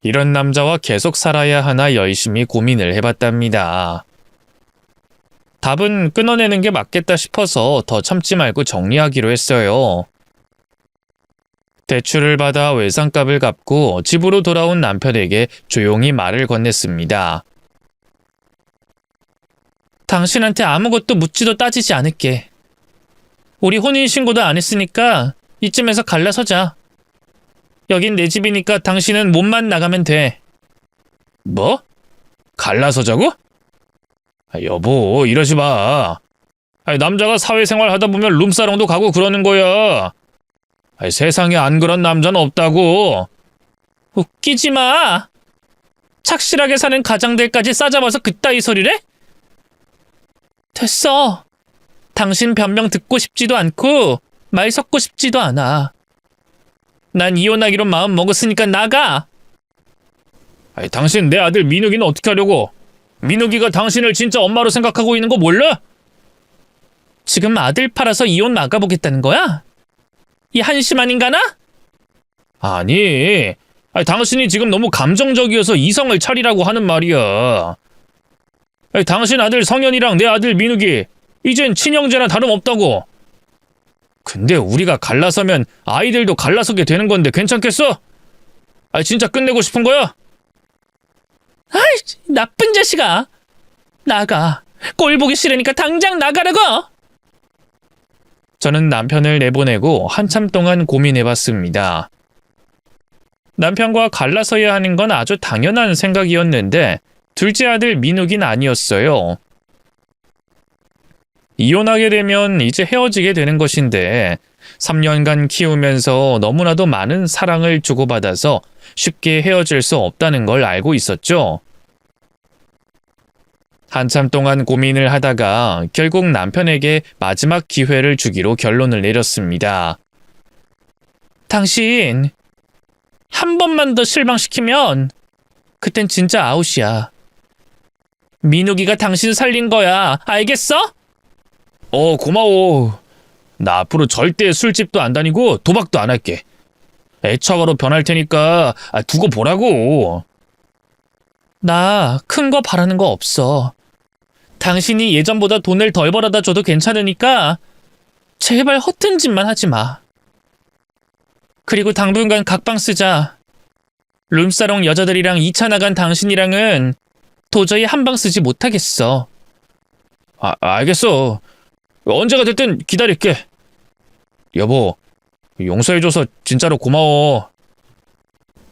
이런 남자와 계속 살아야 하나 열심히 고민을 해봤답니다. 답은 끊어내는 게 맞겠다 싶어서 더 참지 말고 정리하기로 했어요. 대출을 받아 외상값을 갚고 집으로 돌아온 남편에게 조용히 말을 건넸습니다. 당신한테 아무것도 묻지도 따지지 않을게. 우리 혼인신고도 안 했으니까 이쯤에서 갈라서자. 여긴 내 집이니까 당신은 몸만 나가면 돼. 뭐? 갈라서자고? 여보, 이러지 마. 남자가 사회생활 하다 보면 룸사롱도 가고 그러는 거야. 세상에 안 그런 남자는 없다고. 웃기지 마. 착실하게 사는 가장들까지 싸잡아서 그따위 소리를 해? 됐어. 당신 변명 듣고 싶지도 않고 말 섞고 싶지도 않아. 난 이혼하기로 마음 먹었으니까 나가. 당신 내 아들 민욱이는 어떻게 하려고? 민욱이가 당신을 진짜 엄마로 생각하고 있는 거 몰라? 지금 아들 팔아서 이혼 나가보겠다는 거야? 이 한심한 인간아? 아니, 당신이 지금 너무 감정적이어서 이성을 차리라고 하는 말이야. 당신 아들 성현이랑 내 아들 민욱이 이젠 친형제나 다름없다고. 근데 우리가 갈라서면 아이들도 갈라서게 되는 건데 괜찮겠어? 진짜 끝내고 싶은 거야? 아이, 나쁜 자식아. 나가. 꼴 보기 싫으니까 당장 나가라고. 저는 남편을 내보내고 한참 동안 고민해봤습니다. 남편과 갈라서야 하는 건 아주 당연한 생각이었는데 둘째 아들 민욱이는 아니었어요. 이혼하게 되면 이제 헤어지게 되는 것인데 3년간 키우면서 너무나도 많은 사랑을 주고받아서 쉽게 헤어질 수 없다는 걸 알고 있었죠. 한참 동안 고민을 하다가 결국 남편에게 마지막 기회를 주기로 결론을 내렸습니다. 당신 한 번만 더 실망시키면 그땐 진짜 아웃이야. 민욱이가 당신 살린 거야. 알겠어? 고마워. 나 앞으로 절대 술집도 안 다니고 도박도 안 할게. 애처가로 변할 테니까 두고 보라고. 나 큰 거 바라는 거 없어. 당신이 예전보다 돈을 덜 벌어다 줘도 괜찮으니까 제발 허튼 짓만 하지 마. 그리고 당분간 각방 쓰자. 룸사롱 여자들이랑 2차 나간 당신이랑은 도저히 한방 쓰지 못하겠어. 알겠어. 언제가 됐든 기다릴게. 여보, 용서해줘서 진짜로 고마워.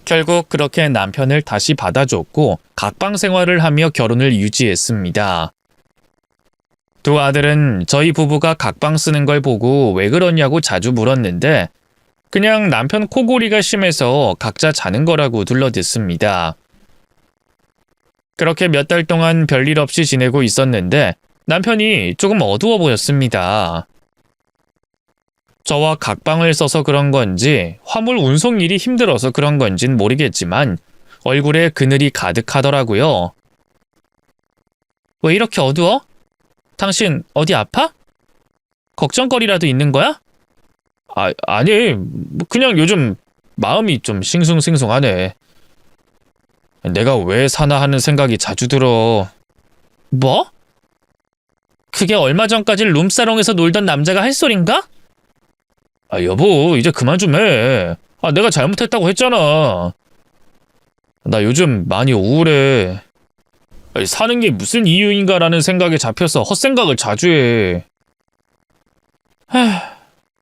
결국 그렇게 남편을 다시 받아줬고 각방 생활을 하며 결혼을 유지했습니다. 두 아들은 저희 부부가 각방 쓰는 걸 보고 왜 그러냐고 자주 물었는데 그냥 남편 코골이가 심해서 각자 자는 거라고 둘러댔습니다. 그렇게 몇 달 동안 별일 없이 지내고 있었는데 남편이 조금 어두워 보였습니다. 저와 각방을 써서 그런 건지 화물 운송 일이 힘들어서 그런 건진 모르겠지만 얼굴에 그늘이 가득하더라고요. 왜 이렇게 어두워? 당신 어디 아파? 걱정거리라도 있는 거야? 아니, 그냥 요즘 마음이 좀 싱숭생숭하네. 내가 왜 사나 하는 생각이 자주 들어. 뭐? 그게 얼마 전까지 룸사롱에서 놀던 남자가 할 소린가? 여보, 이제 그만 좀 해. 내가 잘못했다고 했잖아. 나 요즘 많이 우울해. 사는 게 무슨 이유인가라는 생각에 잡혀서 헛생각을 자주 해.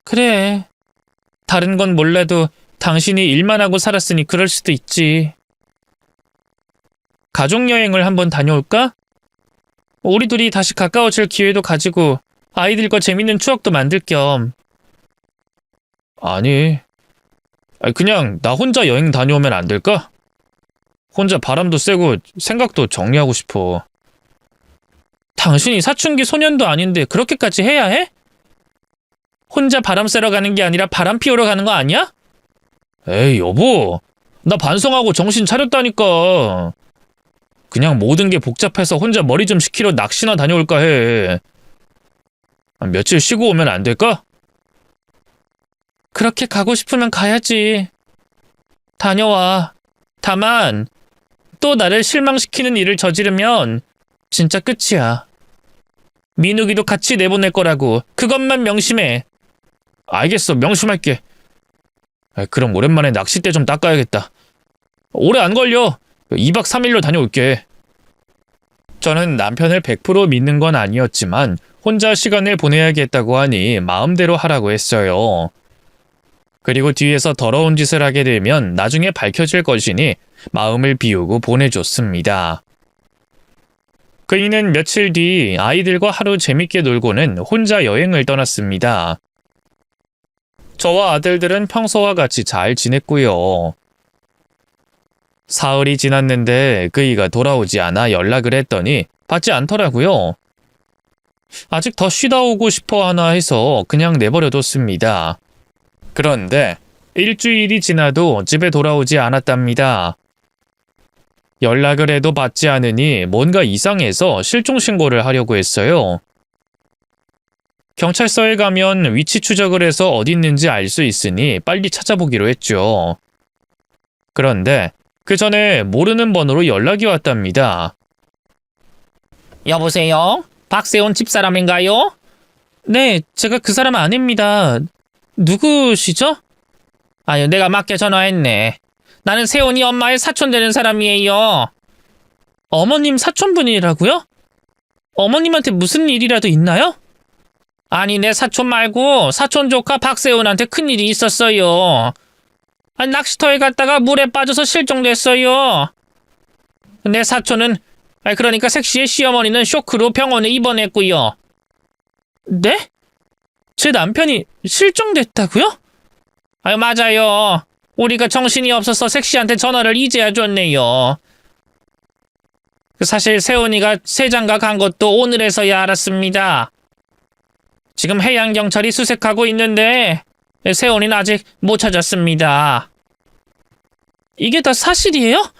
그래. 다른 건 몰라도 당신이 일만 하고 살았으니 그럴 수도 있지. 가족여행을 한번 다녀올까? 우리 둘이 다시 가까워질 기회도 가지고 아이들과 재밌는 추억도 만들 겸. 아니, 그냥 나 혼자 여행 다녀오면 안 될까? 혼자 바람도 쐬고 생각도 정리하고 싶어. 당신이 사춘기 소년도 아닌데 그렇게까지 해야 해? 혼자 바람 쐬러 가는 게 아니라 바람 피우러 가는 거 아니야? 에이, 여보. 나 반성하고 정신 차렸다니까. 그냥 모든 게 복잡해서 혼자 머리 좀 식히러 낚시나 다녀올까 해. 며칠 쉬고 오면 안 될까? 그렇게 가고 싶으면 가야지. 다녀와. 다만 또 나를 실망시키는 일을 저지르면 진짜 끝이야. 민욱이도 같이 내보낼 거라고. 그것만 명심해. 알겠어, 명심할게. 그럼 오랜만에 낚싯대 좀 닦아야겠다. 오래 안 걸려. 2박 3일로 다녀올게. 저는 남편을 100% 믿는 건 아니었지만 혼자 시간을 보내야겠다고 하니 마음대로 하라고 했어요. 그리고 뒤에서 더러운 짓을 하게 되면 나중에 밝혀질 것이니 마음을 비우고 보내줬습니다. 그이는 며칠 뒤 아이들과 하루 재밌게 놀고는 혼자 여행을 떠났습니다. 저와 아들들은 평소와 같이 잘 지냈고요. 사흘이 지났는데 그이가 돌아오지 않아 연락을 했더니 받지 않더라고요. 아직 더 쉬다 오고 싶어 하나 해서 그냥 내버려뒀습니다. 그런데 일주일이 지나도 집에 돌아오지 않았답니다. 연락을 해도 받지 않으니 뭔가 이상해서 실종 신고를 하려고 했어요. 경찰서에 가면 위치 추적을 해서 어디 있는지 알 수 있으니 빨리 찾아보기로 했죠. 그런데 그 전에 모르는 번호로 연락이 왔답니다. 여보세요? 박세훈 집사람인가요? 네, 제가 그 사람 아닙니다. 누구시죠? 아유, 내가 맞게 전화했네. 나는 세훈이 엄마의 사촌 되는 사람이에요. 어머님 사촌분이라고요? 어머님한테 무슨 일이라도 있나요? 아니, 내 사촌 말고 사촌 조카 박세훈한테 큰일이 있었어요. 낚시터에 갔다가 물에 빠져서 실종됐어요. 내 사촌은, 그러니까 색시의 시어머니는 쇼크로 병원에 입원했고요. 네? 제 남편이 실종됐다고요? 아유, 맞아요. 우리가 정신이 없어서 색시한테 전화를 이제야 줬네요. 사실 세훈이가 세장가 간 것도 오늘에서야 알았습니다. 지금 해양경찰이 수색하고 있는데 세훈이는 아직 못 찾았습니다. 이게 다 사실이에요?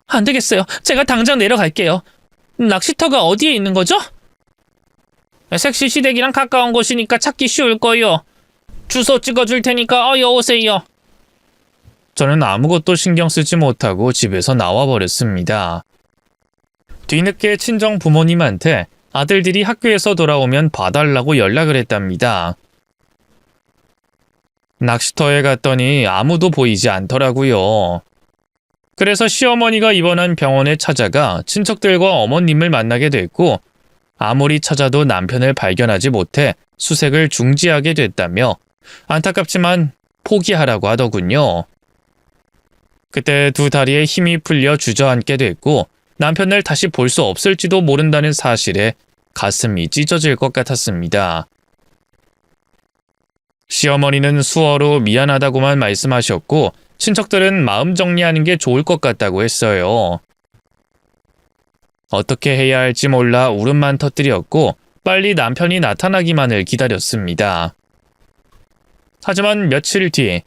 안 되겠어요. 제가 당장 내려갈게요. 낚시터가 어디에 있는 거죠? 색시 시댁이랑 가까운 곳이니까 찾기 쉬울 거요. 주소 찍어줄 테니까 어여 오세요. 저는 아무것도 신경 쓰지 못하고 집에서 나와버렸습니다. 뒤늦게 친정 부모님한테 아들들이 학교에서 돌아오면 봐달라고 연락을 했답니다. 낚시터에 갔더니 아무도 보이지 않더라고요. 그래서 시어머니가 입원한 병원에 찾아가 친척들과 어머님을 만나게 됐고 아무리 찾아도 남편을 발견하지 못해 수색을 중지하게 됐다며 안타깝지만 포기하라고 하더군요. 그때 두 다리에 힘이 풀려 주저앉게 됐고 남편을 다시 볼 수 없을지도 모른다는 사실에 가슴이 찢어질 것 같았습니다. 시어머니는 수어로 미안하다고만 말씀하셨고 친척들은 마음 정리하는 게 좋을 것 같다고 했어요. 어떻게 해야 할지 몰라 울음만 터뜨렸고 빨리 남편이 나타나기만을 기다렸습니다. 하지만 며칠 뒤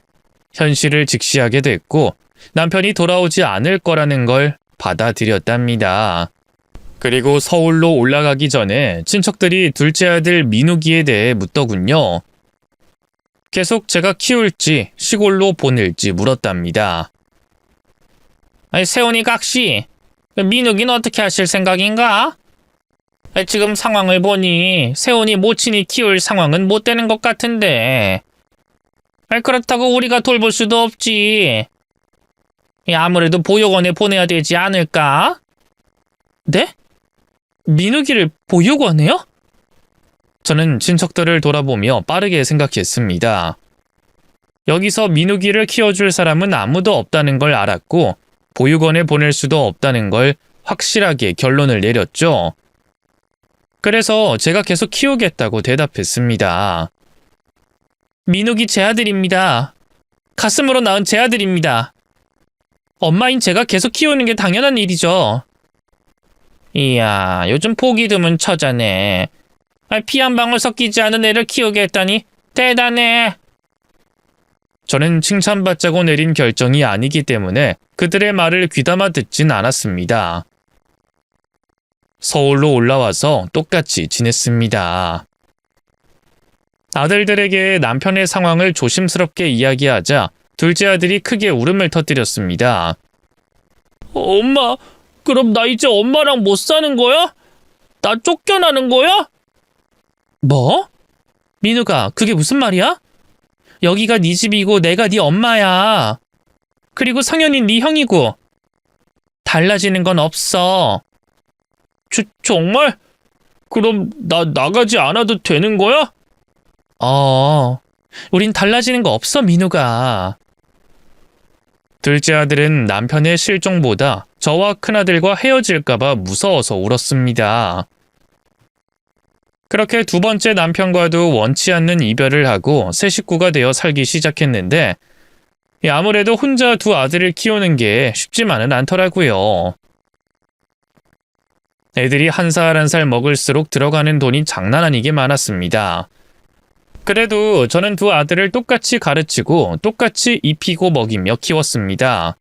현실을 직시하게 됐고 남편이 돌아오지 않을 거라는 걸 받아들였답니다. 그리고 서울로 올라가기 전에 친척들이 둘째 아들 민욱이에 대해 묻더군요. 계속 제가 키울지 시골로 보낼지 물었답니다. 세훈이 각시, 민욱이는 어떻게 하실 생각인가? 지금 상황을 보니 세훈이 모친이 키울 상황은 못 되는 것 같은데. 그렇다고 우리가 돌볼 수도 없지. 아무래도 보육원에 보내야 되지 않을까? 네? 민욱이를 보육원에요? 저는 친척들을 돌아보며 빠르게 생각했습니다. 여기서 민욱이를 키워줄 사람은 아무도 없다는 걸 알았고 보육원에 보낼 수도 없다는 걸 확실하게 결론을 내렸죠. 그래서 제가 계속 키우겠다고 대답했습니다. 민욱이 제 아들입니다. 가슴으로 낳은 제 아들입니다. 엄마인 제가 계속 키우는 게 당연한 일이죠. 이야, 요즘 보기 드문 처자네. 피 한 방울 섞이지 않은 애를 키우겠다니 대단해. 저는 칭찬받자고 내린 결정이 아니기 때문에 그들의 말을 귀담아 듣진 않았습니다. 서울로 올라와서 똑같이 지냈습니다. 아들들에게 남편의 상황을 조심스럽게 이야기하자 둘째 아들이 크게 울음을 터뜨렸습니다. 엄마, 그럼 나 이제 엄마랑 못 사는 거야? 나 쫓겨나는 거야? 뭐? 민우가 그게 무슨 말이야? 여기가 네 집이고 내가 네 엄마야. 그리고 성현이 네 형이고. 달라지는 건 없어. 정말? 그럼 나 나가지 않아도 되는 거야? 우린 달라지는 거 없어, 민우가. 둘째 아들은 남편의 실종보다 저와 큰아들과 헤어질까봐 무서워서 울었습니다. 그렇게 두 번째 남편과도 원치 않는 이별을 하고 새 식구가 되어 살기 시작했는데 아무래도 혼자 두 아들을 키우는 게 쉽지만은 않더라고요. 애들이 한 살 한 살 먹을수록 들어가는 돈이 장난 아니게 많았습니다. 그래도 저는 두 아들을 똑같이 가르치고 똑같이 입히고 먹이며 키웠습니다.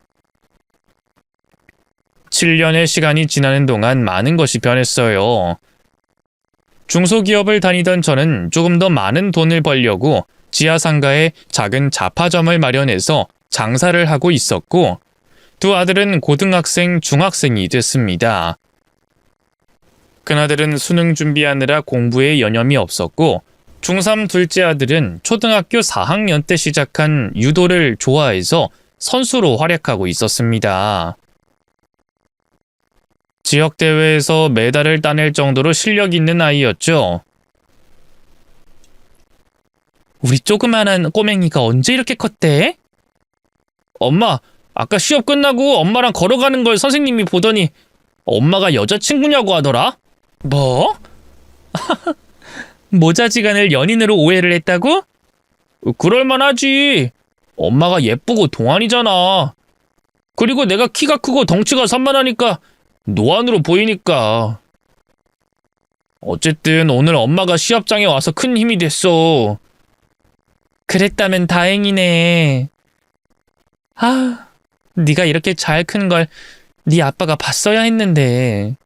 7년의 시간이 지나는 동안 많은 것이 변했어요. 중소기업을 다니던 저는 조금 더 많은 돈을 벌려고 지하상가에 작은 잡화점을 마련해서 장사를 하고 있었고 두 아들은 고등학생, 중학생이 됐습니다. 큰아들은 수능 준비하느라 공부에 여념이 없었고 중3 둘째 아들은 초등학교 4학년 때 시작한 유도를 좋아해서 선수로 활약하고 있었습니다. 지역대회에서 메달을 따낼 정도로 실력 있는 아이였죠. 우리 조그만한 꼬맹이가 언제 이렇게 컸대? 엄마, 아까 시험 끝나고 엄마랑 걸어가는 걸 선생님이 보더니 엄마가 여자친구냐고 하더라? 뭐? 모자지간을 연인으로 오해를 했다고? 그럴만하지. 엄마가 예쁘고 동안이잖아. 그리고 내가 키가 크고 덩치가 산만하니까 노안으로 보이니까. 어쨌든 오늘 엄마가 시합장에 와서 큰 힘이 됐어. 그랬다면 다행이네. 네가 이렇게 잘 큰 걸 네 아빠가 봤어야 했는데.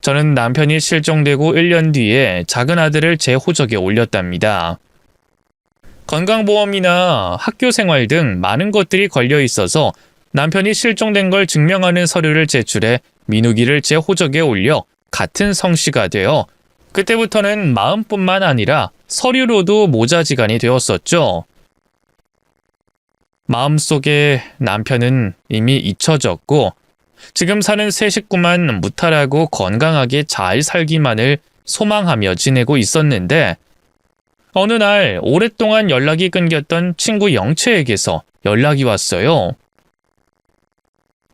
저는 남편이 실종되고 1년 뒤에 작은 아들을 제 호적에 올렸답니다. 건강보험이나 학교 생활 등 많은 것들이 걸려 있어서 남편이 실종된 걸 증명하는 서류를 제출해 민욱이를 제 호적에 올려 같은 성씨가 되어 그때부터는 마음뿐만 아니라 서류로도 모자지간이 되었었죠. 마음속에 남편은 이미 잊혀졌고 지금 사는 새 식구만 무탈하고 건강하게 잘 살기만을 소망하며 지내고 있었는데 어느 날 오랫동안 연락이 끊겼던 친구 영채에게서 연락이 왔어요.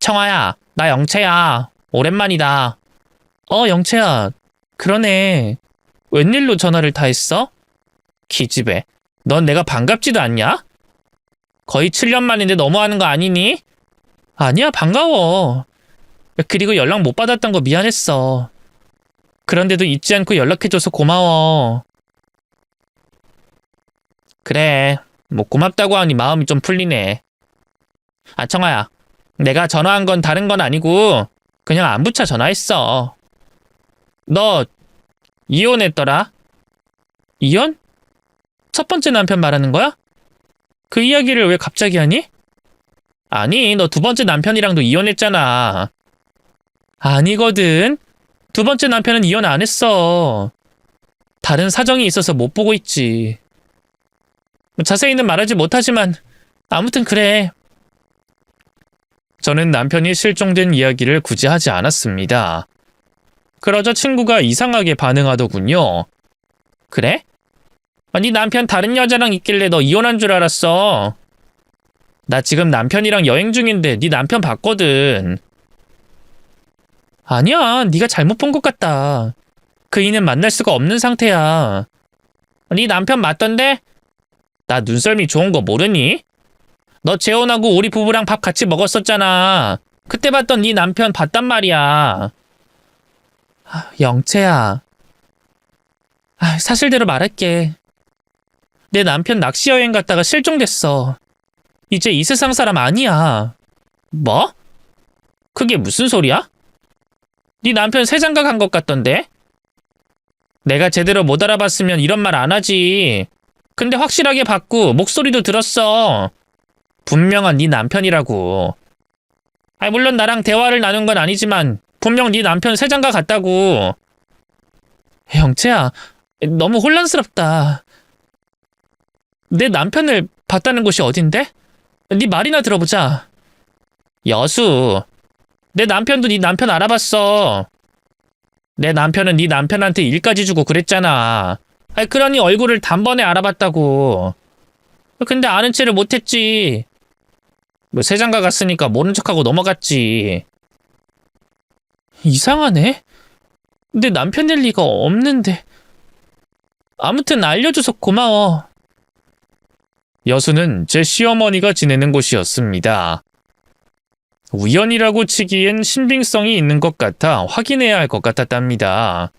청아야, 나 영채야. 오랜만이다. 영채야. 그러네. 웬일로 전화를 다 했어? 기집애. 넌 내가 반갑지도 않냐? 거의 7년 만인데 너무하는 거 아니니? 아니야, 반가워. 그리고 연락 못 받았던 거 미안했어. 그런데도 잊지 않고 연락해줘서 고마워. 그래, 뭐 고맙다고 하니 마음이 좀 풀리네. 청아야, 내가 전화한 건 다른 건 아니고 그냥 안부차 전화했어. 너 이혼했더라? 이혼? 첫 번째 남편 말하는 거야? 그 이야기를 왜 갑자기 하니? 아니, 너 두 번째 남편이랑도 이혼했잖아. 아니거든. 두 번째 남편은 이혼 안 했어. 다른 사정이 있어서 못 보고 있지. 자세히는 말하지 못하지만 아무튼 그래. 저는 남편이 실종된 이야기를 굳이 하지 않았습니다. 그러자 친구가 이상하게 반응하더군요. 그래? 네 남편 다른 여자랑 있길래 너 이혼한 줄 알았어. 나 지금 남편이랑 여행 중인데 네 남편 봤거든. 아니야, 네가 잘못 본 것 같다. 그 이는 만날 수가 없는 상태야. 네 남편 맞던데? 나 눈썰미 좋은 거 모르니? 너 재혼하고 우리 부부랑 밥 같이 먹었었잖아. 그때 봤던 네 남편 봤단 말이야. 영채야. 사실대로 말할게. 내 남편 낚시 여행 갔다가 실종됐어. 이제 이 세상 사람 아니야. 뭐? 그게 무슨 소리야? 네 남편 새장가 간 것 같던데? 내가 제대로 못 알아봤으면 이런 말 안 하지. 근데 확실하게 봤고 목소리도 들었어. 분명한 네 남편이라고. 물론 나랑 대화를 나눈 건 아니지만 분명 네 남편 새장가 갔다고. 영채야, 너무 혼란스럽다. 내 남편을 봤다는 곳이 어딘데? 네 말이나 들어보자. 여수. 내 남편도 네 남편 알아봤어. 내 남편은 네 남편한테 일까지 주고 그랬잖아. 그러니 얼굴을 단번에 알아봤다고. 근데 아는 체를 못했지. 새장가 갔으니까 모른 척하고 넘어갔지. 이상하네. 내 남편일 리가 없는데. 아무튼 알려줘서 고마워. 여수는 제 시어머니가 지내는 곳이었습니다. 우연이라고 치기엔 신빙성이 있는 것 같아 확인해야 할 것 같았답니다.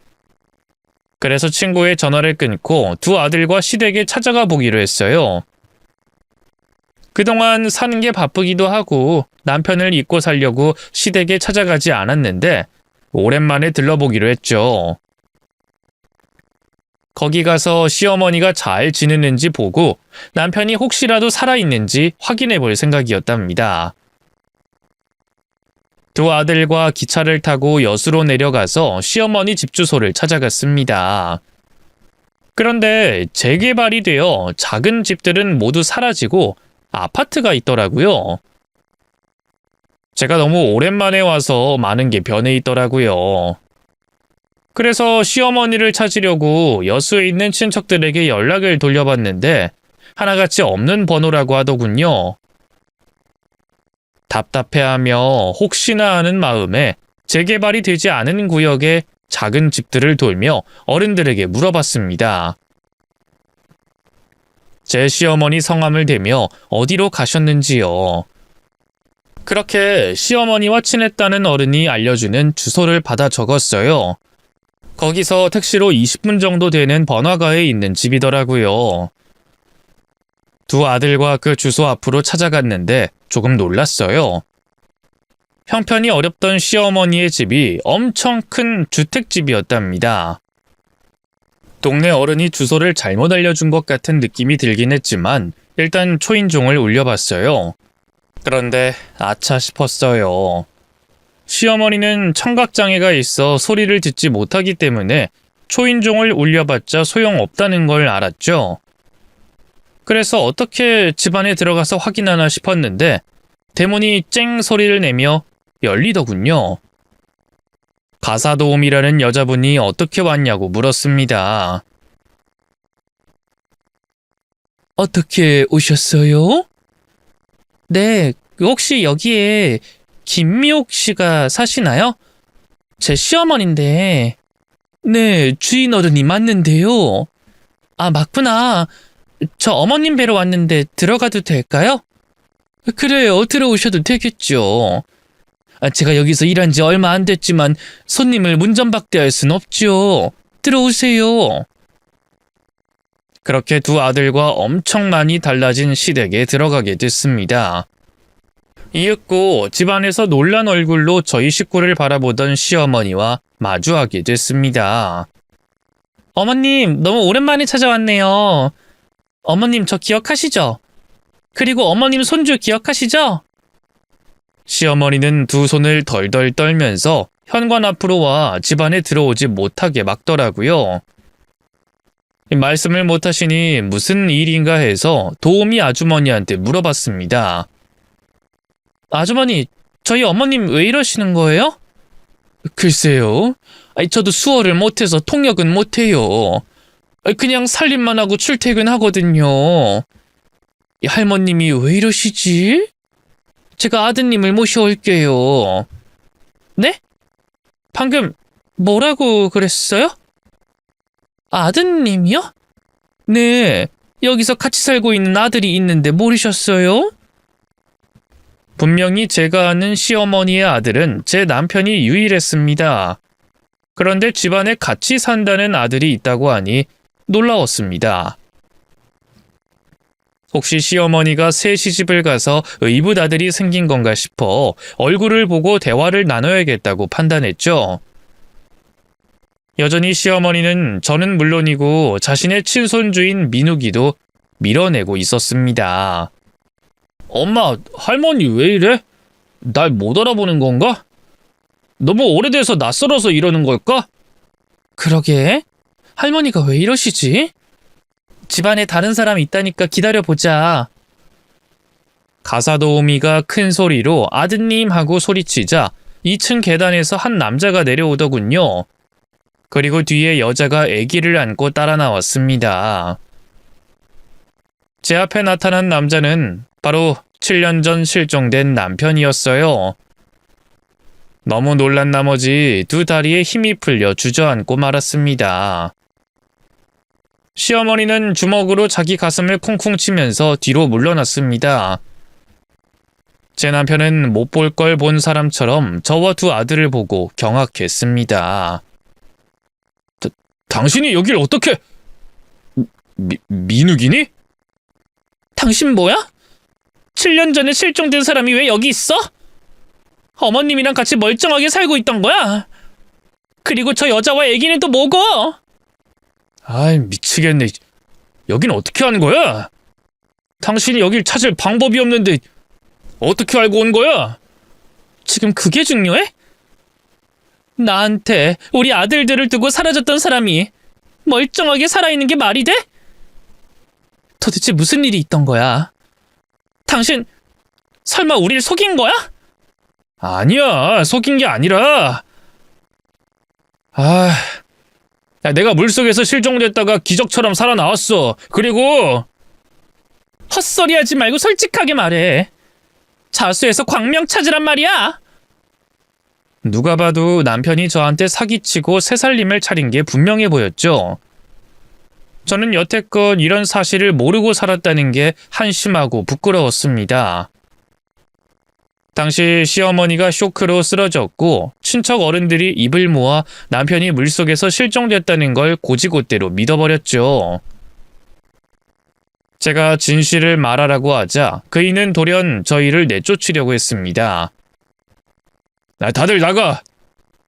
그래서 친구의 전화를 끊고 두 아들과 시댁에 찾아가 보기로 했어요. 그동안 사는 게 바쁘기도 하고 남편을 잊고 살려고 시댁에 찾아가지 않았는데 오랜만에 들러보기로 했죠. 거기 가서 시어머니가 잘 지내는지 보고 남편이 혹시라도 살아있는지 확인해 볼 생각이었답니다. 두 아들과 기차를 타고 여수로 내려가서 시어머니 집 주소를 찾아갔습니다. 그런데 재개발이 되어 작은 집들은 모두 사라지고 아파트가 있더라고요. 제가 너무 오랜만에 와서 많은 게 변해 있더라고요. 그래서 시어머니를 찾으려고 여수에 있는 친척들에게 연락을 돌려봤는데 하나같이 없는 번호라고 하더군요. 답답해하며 혹시나 하는 마음에 재개발이 되지 않은 구역의 작은 집들을 돌며 어른들에게 물어봤습니다. 제 시어머니 성함을 대며 어디로 가셨는지요. 그렇게 시어머니와 친했다는 어른이 알려주는 주소를 받아 적었어요. 거기서 택시로 20분 정도 되는 번화가에 있는 집이더라고요. 두 아들과 그 주소 앞으로 찾아갔는데 조금 놀랐어요. 형편이 어렵던 시어머니의 집이 엄청 큰 주택집이었답니다. 동네 어른이 주소를 잘못 알려준 것 같은 느낌이 들긴 했지만 일단 초인종을 울려봤어요. 그런데 아차 싶었어요. 시어머니는 청각장애가 있어 소리를 듣지 못하기 때문에 초인종을 울려봤자 소용없다는 걸 알았죠. 그래서 어떻게 집 안에 들어가서 확인하나 싶었는데 대문이 쨍 소리를 내며 열리더군요. 가사도우미라는 여자분이 어떻게 왔냐고 물었습니다. 어떻게 오셨어요? 네, 혹시 여기에 김미옥 씨가 사시나요? 제 시어머니인데. 네, 주인 어른이 맞는데요. 맞구나. 저 어머님 뵈러 왔는데 들어가도 될까요? 그래요, 들어오셔도 되겠죠. 제가 여기서 일한 지 얼마 안 됐지만 손님을 문전박대할 순 없죠. 들어오세요. 그렇게 두 아들과 엄청 많이 달라진 시댁에 들어가게 됐습니다. 이윽고 집안에서 놀란 얼굴로 저희 식구를 바라보던 시어머니와 마주하게 됐습니다. 어머님, 너무 오랜만에 찾아왔네요. 어머님 저 기억하시죠? 그리고 어머님 손주 기억하시죠? 시어머니는 두 손을 덜덜 떨면서 현관 앞으로 와 집안에 들어오지 못하게 막더라고요. 말씀을 못하시니 무슨 일인가 해서 도우미 아주머니한테 물어봤습니다. 아주머니, 저희 어머님 왜 이러시는 거예요? 글쎄요. 저도 수어를 못해서 통역은 못해요. 그냥 살림만 하고 출퇴근하거든요. 이 할머님이 왜 이러시지? 제가 아드님을 모셔올게요. 네? 방금 뭐라고 그랬어요? 아드님이요? 네, 여기서 같이 살고 있는 아들이 있는데 모르셨어요? 분명히 제가 아는 시어머니의 아들은 제 남편이 유일했습니다. 그런데 집안에 같이 산다는 아들이 있다고 하니 놀라웠습니다. 혹시 시어머니가 새 시집을 가서 의붓 아들이 생긴 건가 싶어 얼굴을 보고 대화를 나눠야겠다고 판단했죠. 여전히 시어머니는 저는 물론이고 자신의 친손주인 민욱이도 밀어내고 있었습니다. 엄마, 할머니 왜 이래? 날 못 알아보는 건가? 너무 오래돼서 낯설어서 이러는 걸까? 그러게, 할머니가 왜 이러시지? 집안에 다른 사람이 있다니까 기다려보자. 가사도우미가 큰 소리로 아드님 하고 소리치자 2층 계단에서 한 남자가 내려오더군요. 그리고 뒤에 여자가 아기를 안고 따라 나왔습니다. 제 앞에 나타난 남자는 바로 7년 전 실종된 남편이었어요. 너무 놀란 나머지 두 다리에 힘이 풀려 주저앉고 말았습니다. 시어머니는 주먹으로 자기 가슴을 쿵쿵 치면서 뒤로 물러났습니다. 제 남편은 못 볼 걸 본 사람처럼 저와 두 아들을 보고 경악했습니다. 당신이 여길 어떻게... 민욱이니? 당신 뭐야? 7년 전에 실종된 사람이 왜 여기 있어? 어머님이랑 같이 멀쩡하게 살고 있던 거야? 그리고 저 여자와 애기는 또 뭐고? 아이, 미치겠네. 여긴 어떻게 한 거야? 당신이 여길 찾을 방법이 없는데 어떻게 알고 온 거야? 지금 그게 중요해? 나한테 우리 아들들을 두고 사라졌던 사람이 멀쩡하게 살아있는 게 말이 돼? 도대체 무슨 일이 있던 거야? 당신 설마 우릴 속인 거야? 아니야, 속인 게 아니라... 야, 내가 물속에서 실종됐다가 기적처럼 살아나왔어. 그리고... 헛소리하지 말고 솔직하게 말해. 자수해서 광명 찾으란 말이야. 누가 봐도 남편이 저한테 사기치고 새살림을 차린 게 분명해 보였죠. 저는 여태껏 이런 사실을 모르고 살았다는 게 한심하고 부끄러웠습니다. 당시 시어머니가 쇼크로 쓰러졌고 친척 어른들이 입을 모아 남편이 물속에서 실종됐다는 걸 고지곳대로 믿어버렸죠. 제가 진실을 말하라고 하자 그이는 돌연 저희를 내쫓으려고 했습니다. 다들 나가!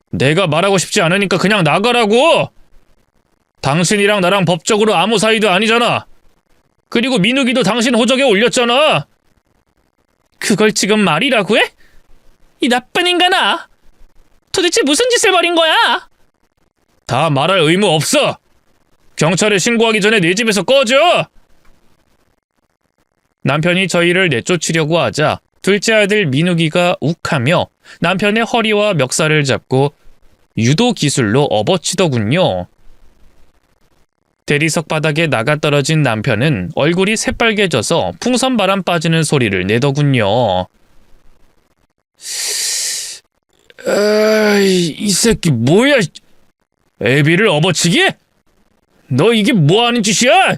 내가 말하고 싶지 않으니까 그냥 나가라고! 당신이랑 나랑 법적으로 아무 사이도 아니잖아. 그리고 민욱이도 당신 호적에 올렸잖아. 그걸 지금 말이라고 해? 이 나쁜 인간아! 도대체 무슨 짓을 벌인 거야? 다 말할 의무 없어! 경찰에 신고하기 전에 내 집에서 꺼져! 남편이 저희를 내쫓으려고 하자 둘째 아들 민욱이가 욱하며 남편의 허리와 멱살을 잡고 유도 기술로 업어치더군요. 대리석 바닥에 나가떨어진 남편은 얼굴이 새빨개져서 풍선 바람 빠지는 소리를 내더군요. 이 새끼 뭐야? 애비를 업어치기? 너 이게 뭐하는 짓이야?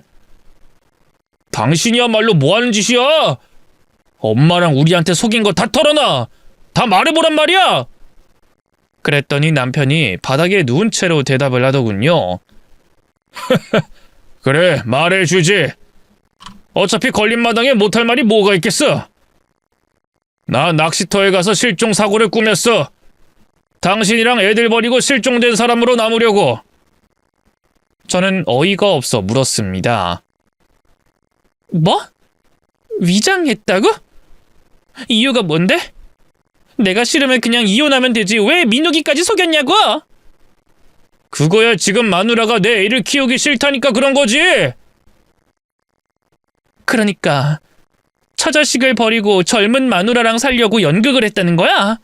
당신이야말로 뭐하는 짓이야? 엄마랑 우리한테 속인 거 다 털어놔! 다 말해보란 말이야! 그랬더니 남편이 바닥에 누운 채로 대답을 하더군요. 그래, 말해주지. 어차피 걸림마당에 못할 말이 뭐가 있겠어? 나 낚시터에 가서 실종 사고를 꾸몄어. 당신이랑 애들 버리고 실종된 사람으로 남으려고. 저는 어이가 없어 물었습니다. 뭐? 위장했다고? 이유가 뭔데? 내가 싫으면 그냥 이혼하면 되지 왜 민욱이까지 속였냐고? 그거야 지금 마누라가 내 애를 키우기 싫다니까 그런 거지. 그러니까 처자식을 버리고 젊은 마누라랑 살려고 연극을 했다는 거야?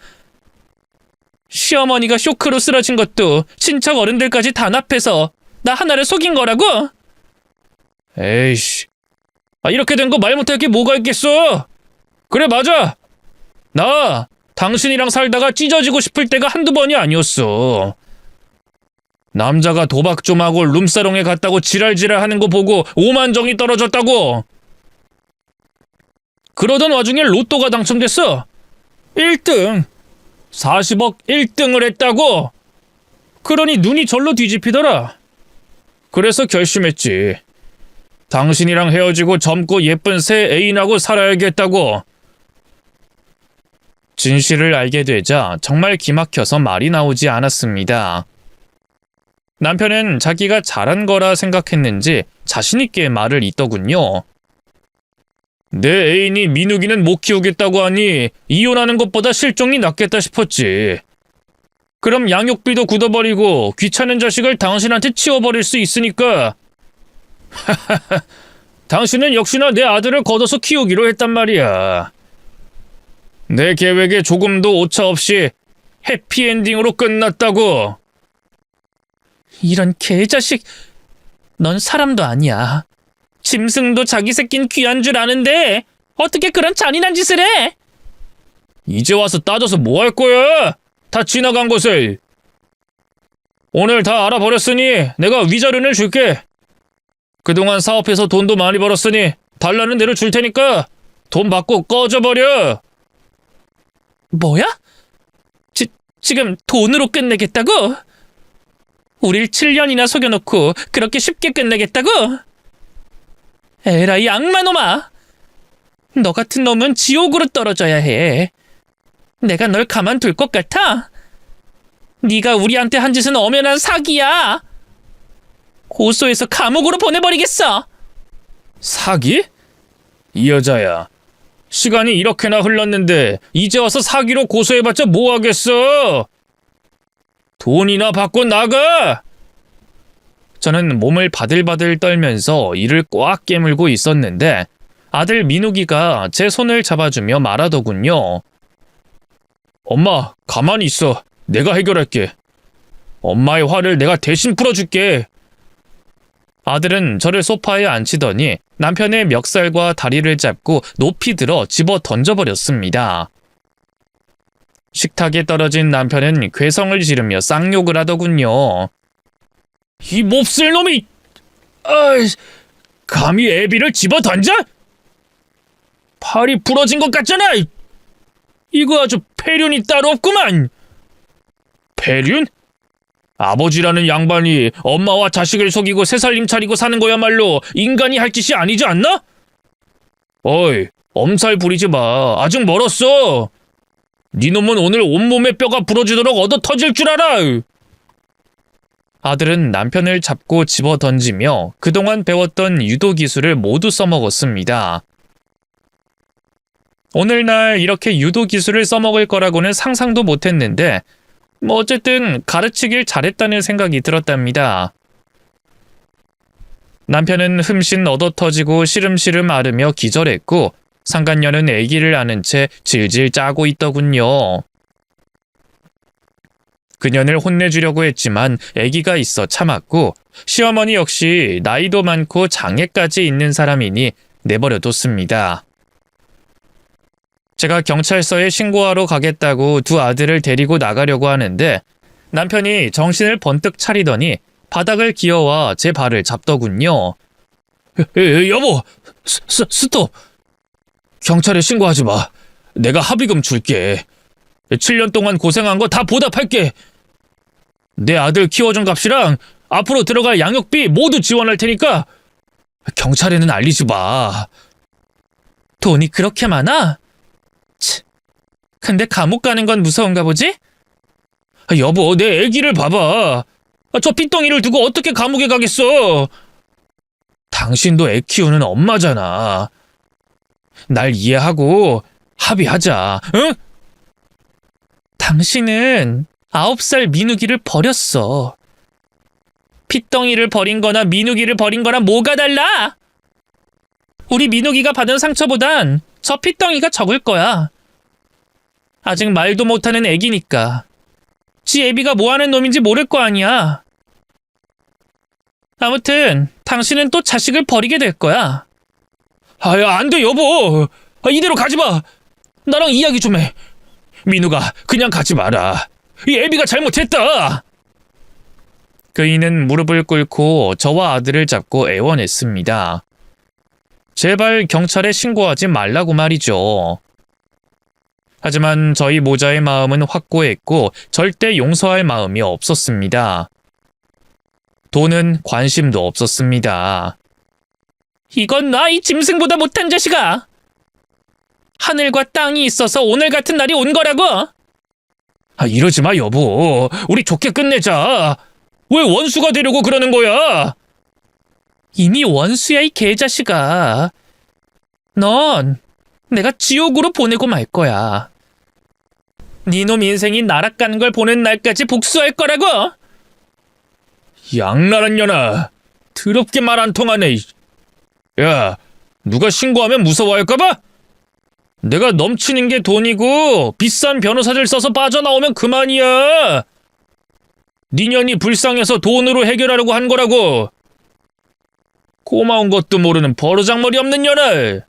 시어머니가 쇼크로 쓰러진 것도 친척 어른들까지 단합해서 나 하나를 속인 거라고? 에이씨. 이렇게 된 거 말 못할 게 뭐가 있겠어? 그래, 맞아. 나 당신이랑 살다가 찢어지고 싶을 때가 한두 번이 아니었어. 남자가 도박 좀 하고 룸사롱에 갔다고 지랄지랄 하는 거 보고 오만정이 떨어졌다고. 그러던 와중에 로또가 당첨됐어. 1등. 40억 1등을 했다고. 그러니 눈이 절로 뒤집히더라. 그래서 결심했지. 당신이랑 헤어지고 젊고 예쁜 새 애인하고 살아야겠다고. 진실을 알게 되자 정말 기막혀서 말이 나오지 않았습니다. 남편은 자기가 잘한 거라 생각했는지 자신있게 말을 잇더군요. 내 애인이 민욱이는 못 키우겠다고 하니 이혼하는 것보다 실종이 낫겠다 싶었지. 그럼 양육비도 굳어버리고 귀찮은 자식을 당신한테 치워버릴 수 있으니까. 당신은 역시나 내 아들을 걷어서 키우기로 했단 말이야. 내 계획에 조금도 오차 없이 해피엔딩으로 끝났다고. 이런 개자식. 넌 사람도 아니야. 짐승도 자기 새낀 귀한 줄 아는데 어떻게 그런 잔인한 짓을 해? 이제 와서 따져서 뭐 할 거야? 다 지나간 것을. 오늘 다 알아버렸으니 내가 위자료를 줄게. 그동안 사업해서 돈도 많이 벌었으니 달라는 대로 줄 테니까 돈 받고 꺼져버려. 뭐야? 지금 돈으로 끝내겠다고? 우릴 7년이나 속여놓고 그렇게 쉽게 끝내겠다고? 에라이 악마놈아! 너 같은 놈은 지옥으로 떨어져야 해. 내가 널 가만둘 것 같아? 네가 우리한테 한 짓은 엄연한 사기야. 고소해서 감옥으로 보내버리겠어. 사기? 이 여자야. 시간이 이렇게나 흘렀는데 이제 와서 사기로 고소해봤자 뭐 하겠어? 돈이나 받고 나가! 저는 몸을 바들바들 떨면서 이를 꽉 깨물고 있었는데 아들 민욱이가 제 손을 잡아주며 말하더군요. 엄마, 가만히 있어. 내가 해결할게. 엄마의 화를 내가 대신 풀어줄게. 아들은 저를 소파에 앉히더니 남편의 멱살과 다리를 잡고 높이 들어 집어 던져버렸습니다. 식탁에 떨어진 남편은 괴성을 지르며 쌍욕을 하더군요. 이 몹쓸 놈이! 감히 애비를 집어 던져? 팔이 부러진 것 같잖아! 이거 아주 폐륜이 따로 없구만! 폐륜? 아버지라는 양반이 엄마와 자식을 속이고 새살림 차리고 사는 거야말로 인간이 할 짓이 아니지 않나? 어이, 엄살 부리지 마. 아직 멀었어. 네 놈은 오늘 온몸에 뼈가 부러지도록 얻어 터질 줄 알아. 아들은 남편을 잡고 집어 던지며 그동안 배웠던 유도 기술을 모두 써먹었습니다. 오늘날 이렇게 유도 기술을 써먹을 거라고는 상상도 못했는데 어쨌든 가르치길 잘했다는 생각이 들었답니다. 남편은 흠씬 얻어터지고 시름시름 앓으며 기절했고 상간녀는 아기를 안은 채 질질 짜고 있더군요. 그년을 혼내주려고 했지만 아기가 있어 참았고 시어머니 역시 나이도 많고 장애까지 있는 사람이니 내버려뒀습니다. 제가 경찰서에 신고하러 가겠다고 두 아들을 데리고 나가려고 하는데 남편이 정신을 번뜩 차리더니 바닥을 기어와 제 발을 잡더군요. 여보, 스톱. 경찰에 신고하지 마. 내가 합의금 줄게. 7년 동안 고생한 거 다 보답할게. 내 아들 키워준 값이랑 앞으로 들어갈 양육비 모두 지원할 테니까 경찰에는 알리지 마. 돈이 그렇게 많아? 근데 감옥 가는 건 무서운가 보지? 여보, 내 애기를 봐봐. 저 핏덩이를 두고 어떻게 감옥에 가겠어? 당신도 애 키우는 엄마잖아. 날 이해하고 합의하자, 응? 당신은 9살 민욱이를 버렸어. 핏덩이를 버린 거나 민욱이를 버린 거랑 뭐가 달라? 우리 민욱이가 받은 상처보단 저 핏덩이가 적을 거야. 아직 말도 못하는 애기니까. 지 애비가 뭐하는 놈인지 모를 거 아니야. 아무튼 당신은 또 자식을 버리게 될 거야. 야, 안 돼, 여보. 이대로 가지 마. 나랑 이야기 좀 해. 민우가 그냥 가지 마라. 이 애비가 잘못했다. 그이는 무릎을 꿇고 저와 아들을 잡고 애원했습니다. 제발 경찰에 신고하지 말라고 말이죠. 하지만 저희 모자의 마음은 확고했고 절대 용서할 마음이 없었습니다. 돈은 관심도 없었습니다. 이건 나 이 짐승보다 못한 자식아. 하늘과 땅이 있어서 오늘 같은 날이 온 거라고. 이러지 마, 여보. 우리 좋게 끝내자. 왜 원수가 되려고 그러는 거야? 이미 원수야, 이 개자식아. 넌 내가 지옥으로 보내고 말 거야. 니놈 인생이 나락가는 걸 보는 날까지 복수할 거라고. 양나란 년아. 더럽게 말 안 통하네. 야, 누가 신고하면 무서워할까봐? 내가 넘치는 게 돈이고 비싼 변호사들 써서 빠져나오면 그만이야. 네 년이 불쌍해서 돈으로 해결하려고 한 거라고. 고마운 것도 모르는 버르장머리 없는 년아.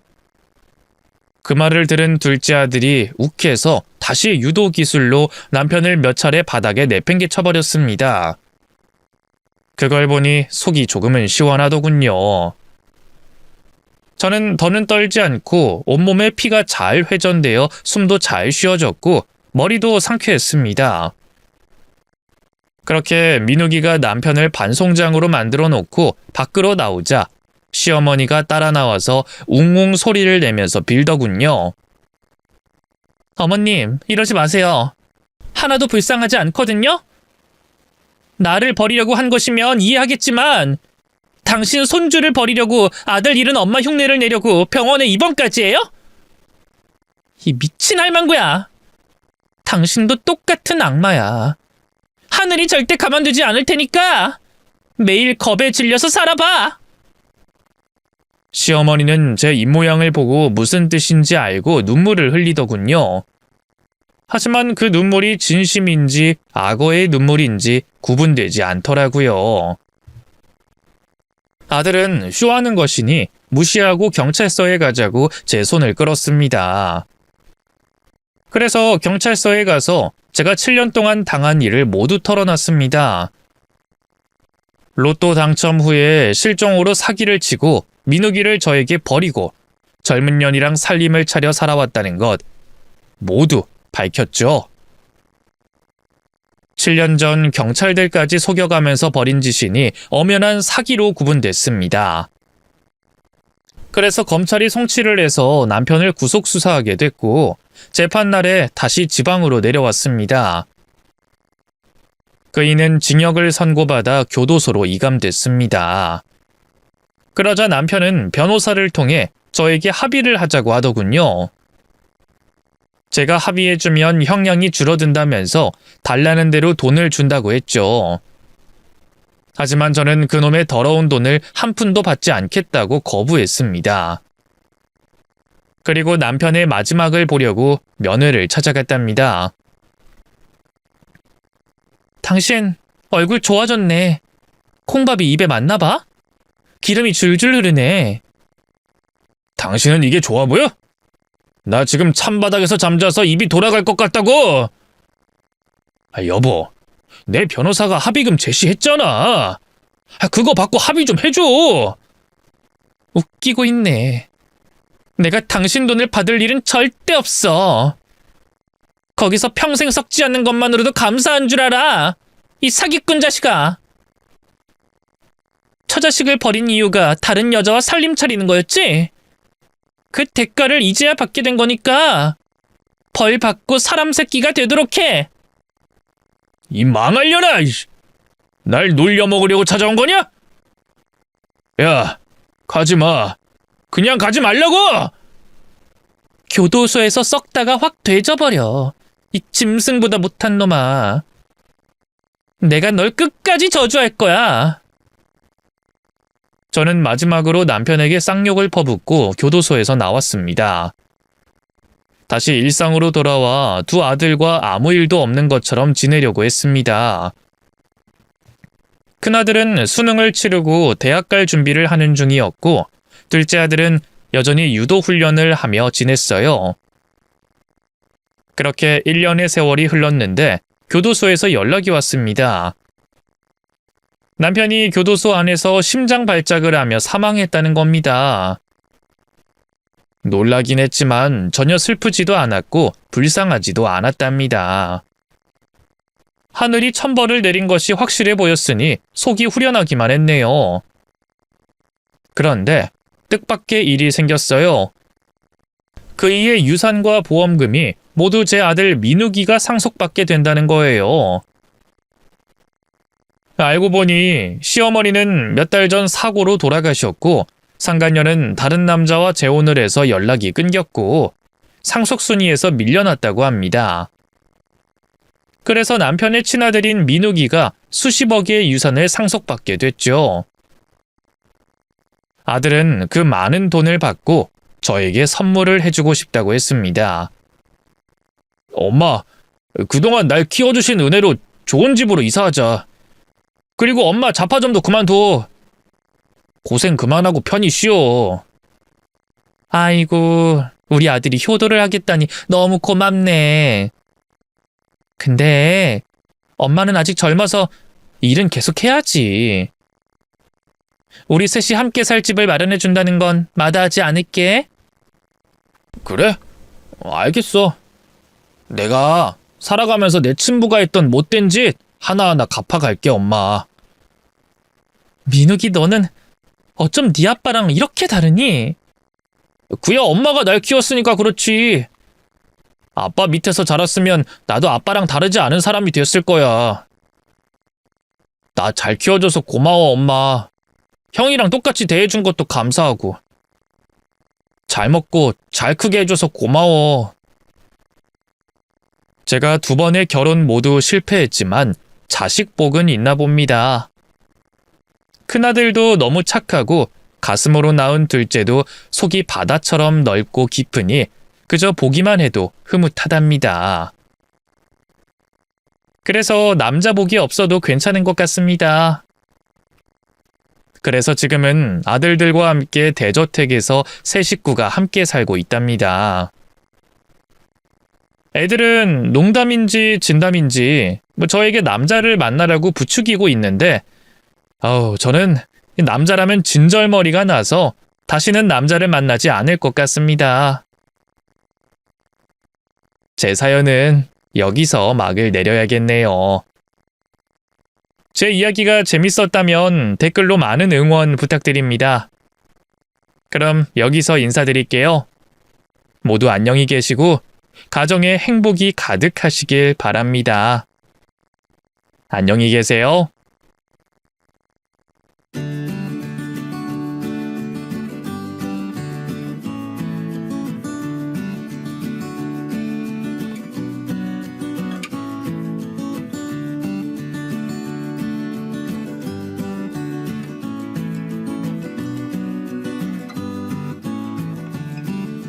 그 말을 들은 둘째 아들이 욱해서 다시 유도 기술로 남편을 몇 차례 바닥에 내팽개쳐버렸습니다. 그걸 보니 속이 조금은 시원하더군요. 저는 더는 떨지 않고 온몸에 피가 잘 회전되어 숨도 잘 쉬어졌고 머리도 상쾌했습니다. 그렇게 민욱이가 남편을 반송장으로 만들어 놓고 밖으로 나오자 시어머니가 따라 나와서 웅웅 소리를 내면서 빌더군요. 어머님, 이러지 마세요. 하나도 불쌍하지 않거든요? 나를 버리려고 한 것이면 이해하겠지만 당신 손주를 버리려고 아들 잃은 엄마 흉내를 내려고 병원에 입원까지 해요? 이 미친 할망구야. 당신도 똑같은 악마야. 하늘이 절대 가만두지 않을 테니까 매일 겁에 질려서 살아봐. 시어머니는 제 입모양을 보고 무슨 뜻인지 알고 눈물을 흘리더군요. 하지만 그 눈물이 진심인지 악어의 눈물인지 구분되지 않더라고요. 아들은 쇼하는 것이니 무시하고 경찰서에 가자고 제 손을 끌었습니다. 그래서 경찰서에 가서 제가 7년 동안 당한 일을 모두 털어놨습니다. 로또 당첨 후에 실종으로 사기를 치고 민욱이를 저에게 버리고 젊은 년이랑 살림을 차려 살아왔다는 것 모두 밝혔죠. 7년 전 경찰들까지 속여가면서 벌인 짓이니 엄연한 사기로 구분됐습니다. 그래서 검찰이 송치를 해서 남편을 구속 수사하게 됐고 재판날에 다시 지방으로 내려왔습니다. 그이는 징역을 선고받아 교도소로 이감됐습니다. 그러자 남편은 변호사를 통해 저에게 합의를 하자고 하더군요. 제가 합의해주면 형량이 줄어든다면서 달라는 대로 돈을 준다고 했죠. 하지만 저는 그놈의 더러운 돈을 한 푼도 받지 않겠다고 거부했습니다. 그리고 남편의 마지막을 보려고 면회를 찾아갔답니다. 당신 얼굴 좋아졌네. 콩밥이 입에 맞나 봐? 기름이 줄줄 흐르네. 당신은 이게 좋아 보여? 나 지금 찬바닥에서 잠자서 입이 돌아갈 것 같다고! 여보, 내 변호사가 합의금 제시했잖아. 그거 받고 합의 좀 해줘. 웃기고 있네. 내가 당신 돈을 받을 일은 절대 없어. 거기서 평생 썩지 않는 것만으로도 감사한 줄 알아. 이 사기꾼 자식아. 처자식을 버린 이유가 다른 여자와 살림 차리는 거였지? 그 대가를 이제야 받게 된 거니까 벌 받고 사람 새끼가 되도록 해. 이 망할려나! 날 놀려먹으려고 찾아온 거냐? 야, 가지마. 그냥 가지 말라고! 교도소에서 썩다가 확 되져버려. 이 짐승보다 못한 놈아. 내가 널 끝까지 저주할 거야. 저는 마지막으로 남편에게 쌍욕을 퍼붓고 교도소에서 나왔습니다. 다시 일상으로 돌아와 두 아들과 아무 일도 없는 것처럼 지내려고 했습니다. 큰아들은 수능을 치르고 대학 갈 준비를 하는 중이었고 둘째 아들은 여전히 유도 훈련을 하며 지냈어요. 그렇게 1년의 세월이 흘렀는데 교도소에서 연락이 왔습니다. 남편이 교도소 안에서 심장 발작을 하며 사망했다는 겁니다. 놀라긴 했지만 전혀 슬프지도 않았고 불쌍하지도 않았답니다. 하늘이 천벌을 내린 것이 확실해 보였으니 속이 후련하기만 했네요. 그런데 뜻밖의 일이 생겼어요. 그이의 유산과 보험금이 모두 제 아들 민욱이가 상속받게 된다는 거예요. 알고 보니 시어머니는 몇 달 전 사고로 돌아가셨고 상간녀는 다른 남자와 재혼을 해서 연락이 끊겼고 상속순위에서 밀려났다고 합니다. 그래서 남편의 친아들인 민욱이가 수십억의 유산을 상속받게 됐죠. 아들은 그 많은 돈을 받고 저에게 선물을 해주고 싶다고 했습니다. 엄마, 그동안 날 키워주신 은혜로 좋은 집으로 이사하자. 그리고 엄마 자파점도 그만둬. 고생 그만하고 편히 쉬어. 아이고, 우리 아들이 효도를 하겠다니 너무 고맙네. 근데 엄마는 아직 젊어서 일은 계속 해야지. 우리 셋이 함께 살 집을 마련해 준다는 건 마다하지 않을게. 그래? 알겠어. 내가 살아가면서 내 친부가 했던 못된 짓 하나하나 갚아갈게, 엄마. 민욱이, 너는 어쩜 네 아빠랑 이렇게 다르니? 그야 엄마가 날 키웠으니까 그렇지. 아빠 밑에서 자랐으면 나도 아빠랑 다르지 않은 사람이 됐을 거야. 나 잘 키워줘서 고마워, 엄마. 형이랑 똑같이 대해준 것도 감사하고. 잘 먹고 잘 크게 해줘서 고마워. 제가 2번의 결혼 모두 실패했지만 자식 복은 있나 봅니다. 큰아들도 너무 착하고 가슴으로 낳은 둘째도 속이 바다처럼 넓고 깊으니 그저 보기만 해도 흐뭇하답니다. 그래서 남자 복이 없어도 괜찮은 것 같습니다. 그래서 지금은 아들들과 함께 대저택에서 세 식구가 함께 살고 있답니다. 애들은 농담인지 진담인지 저에게 남자를 만나라고 부추기고 있는데 저는 남자라면 진절머리가 나서 다시는 남자를 만나지 않을 것 같습니다. 제 사연은 여기서 막을 내려야겠네요. 제 이야기가 재밌었다면 댓글로 많은 응원 부탁드립니다. 그럼 여기서 인사드릴게요. 모두 안녕히 계시고 가정에 행복이 가득하시길 바랍니다. 안녕히 계세요.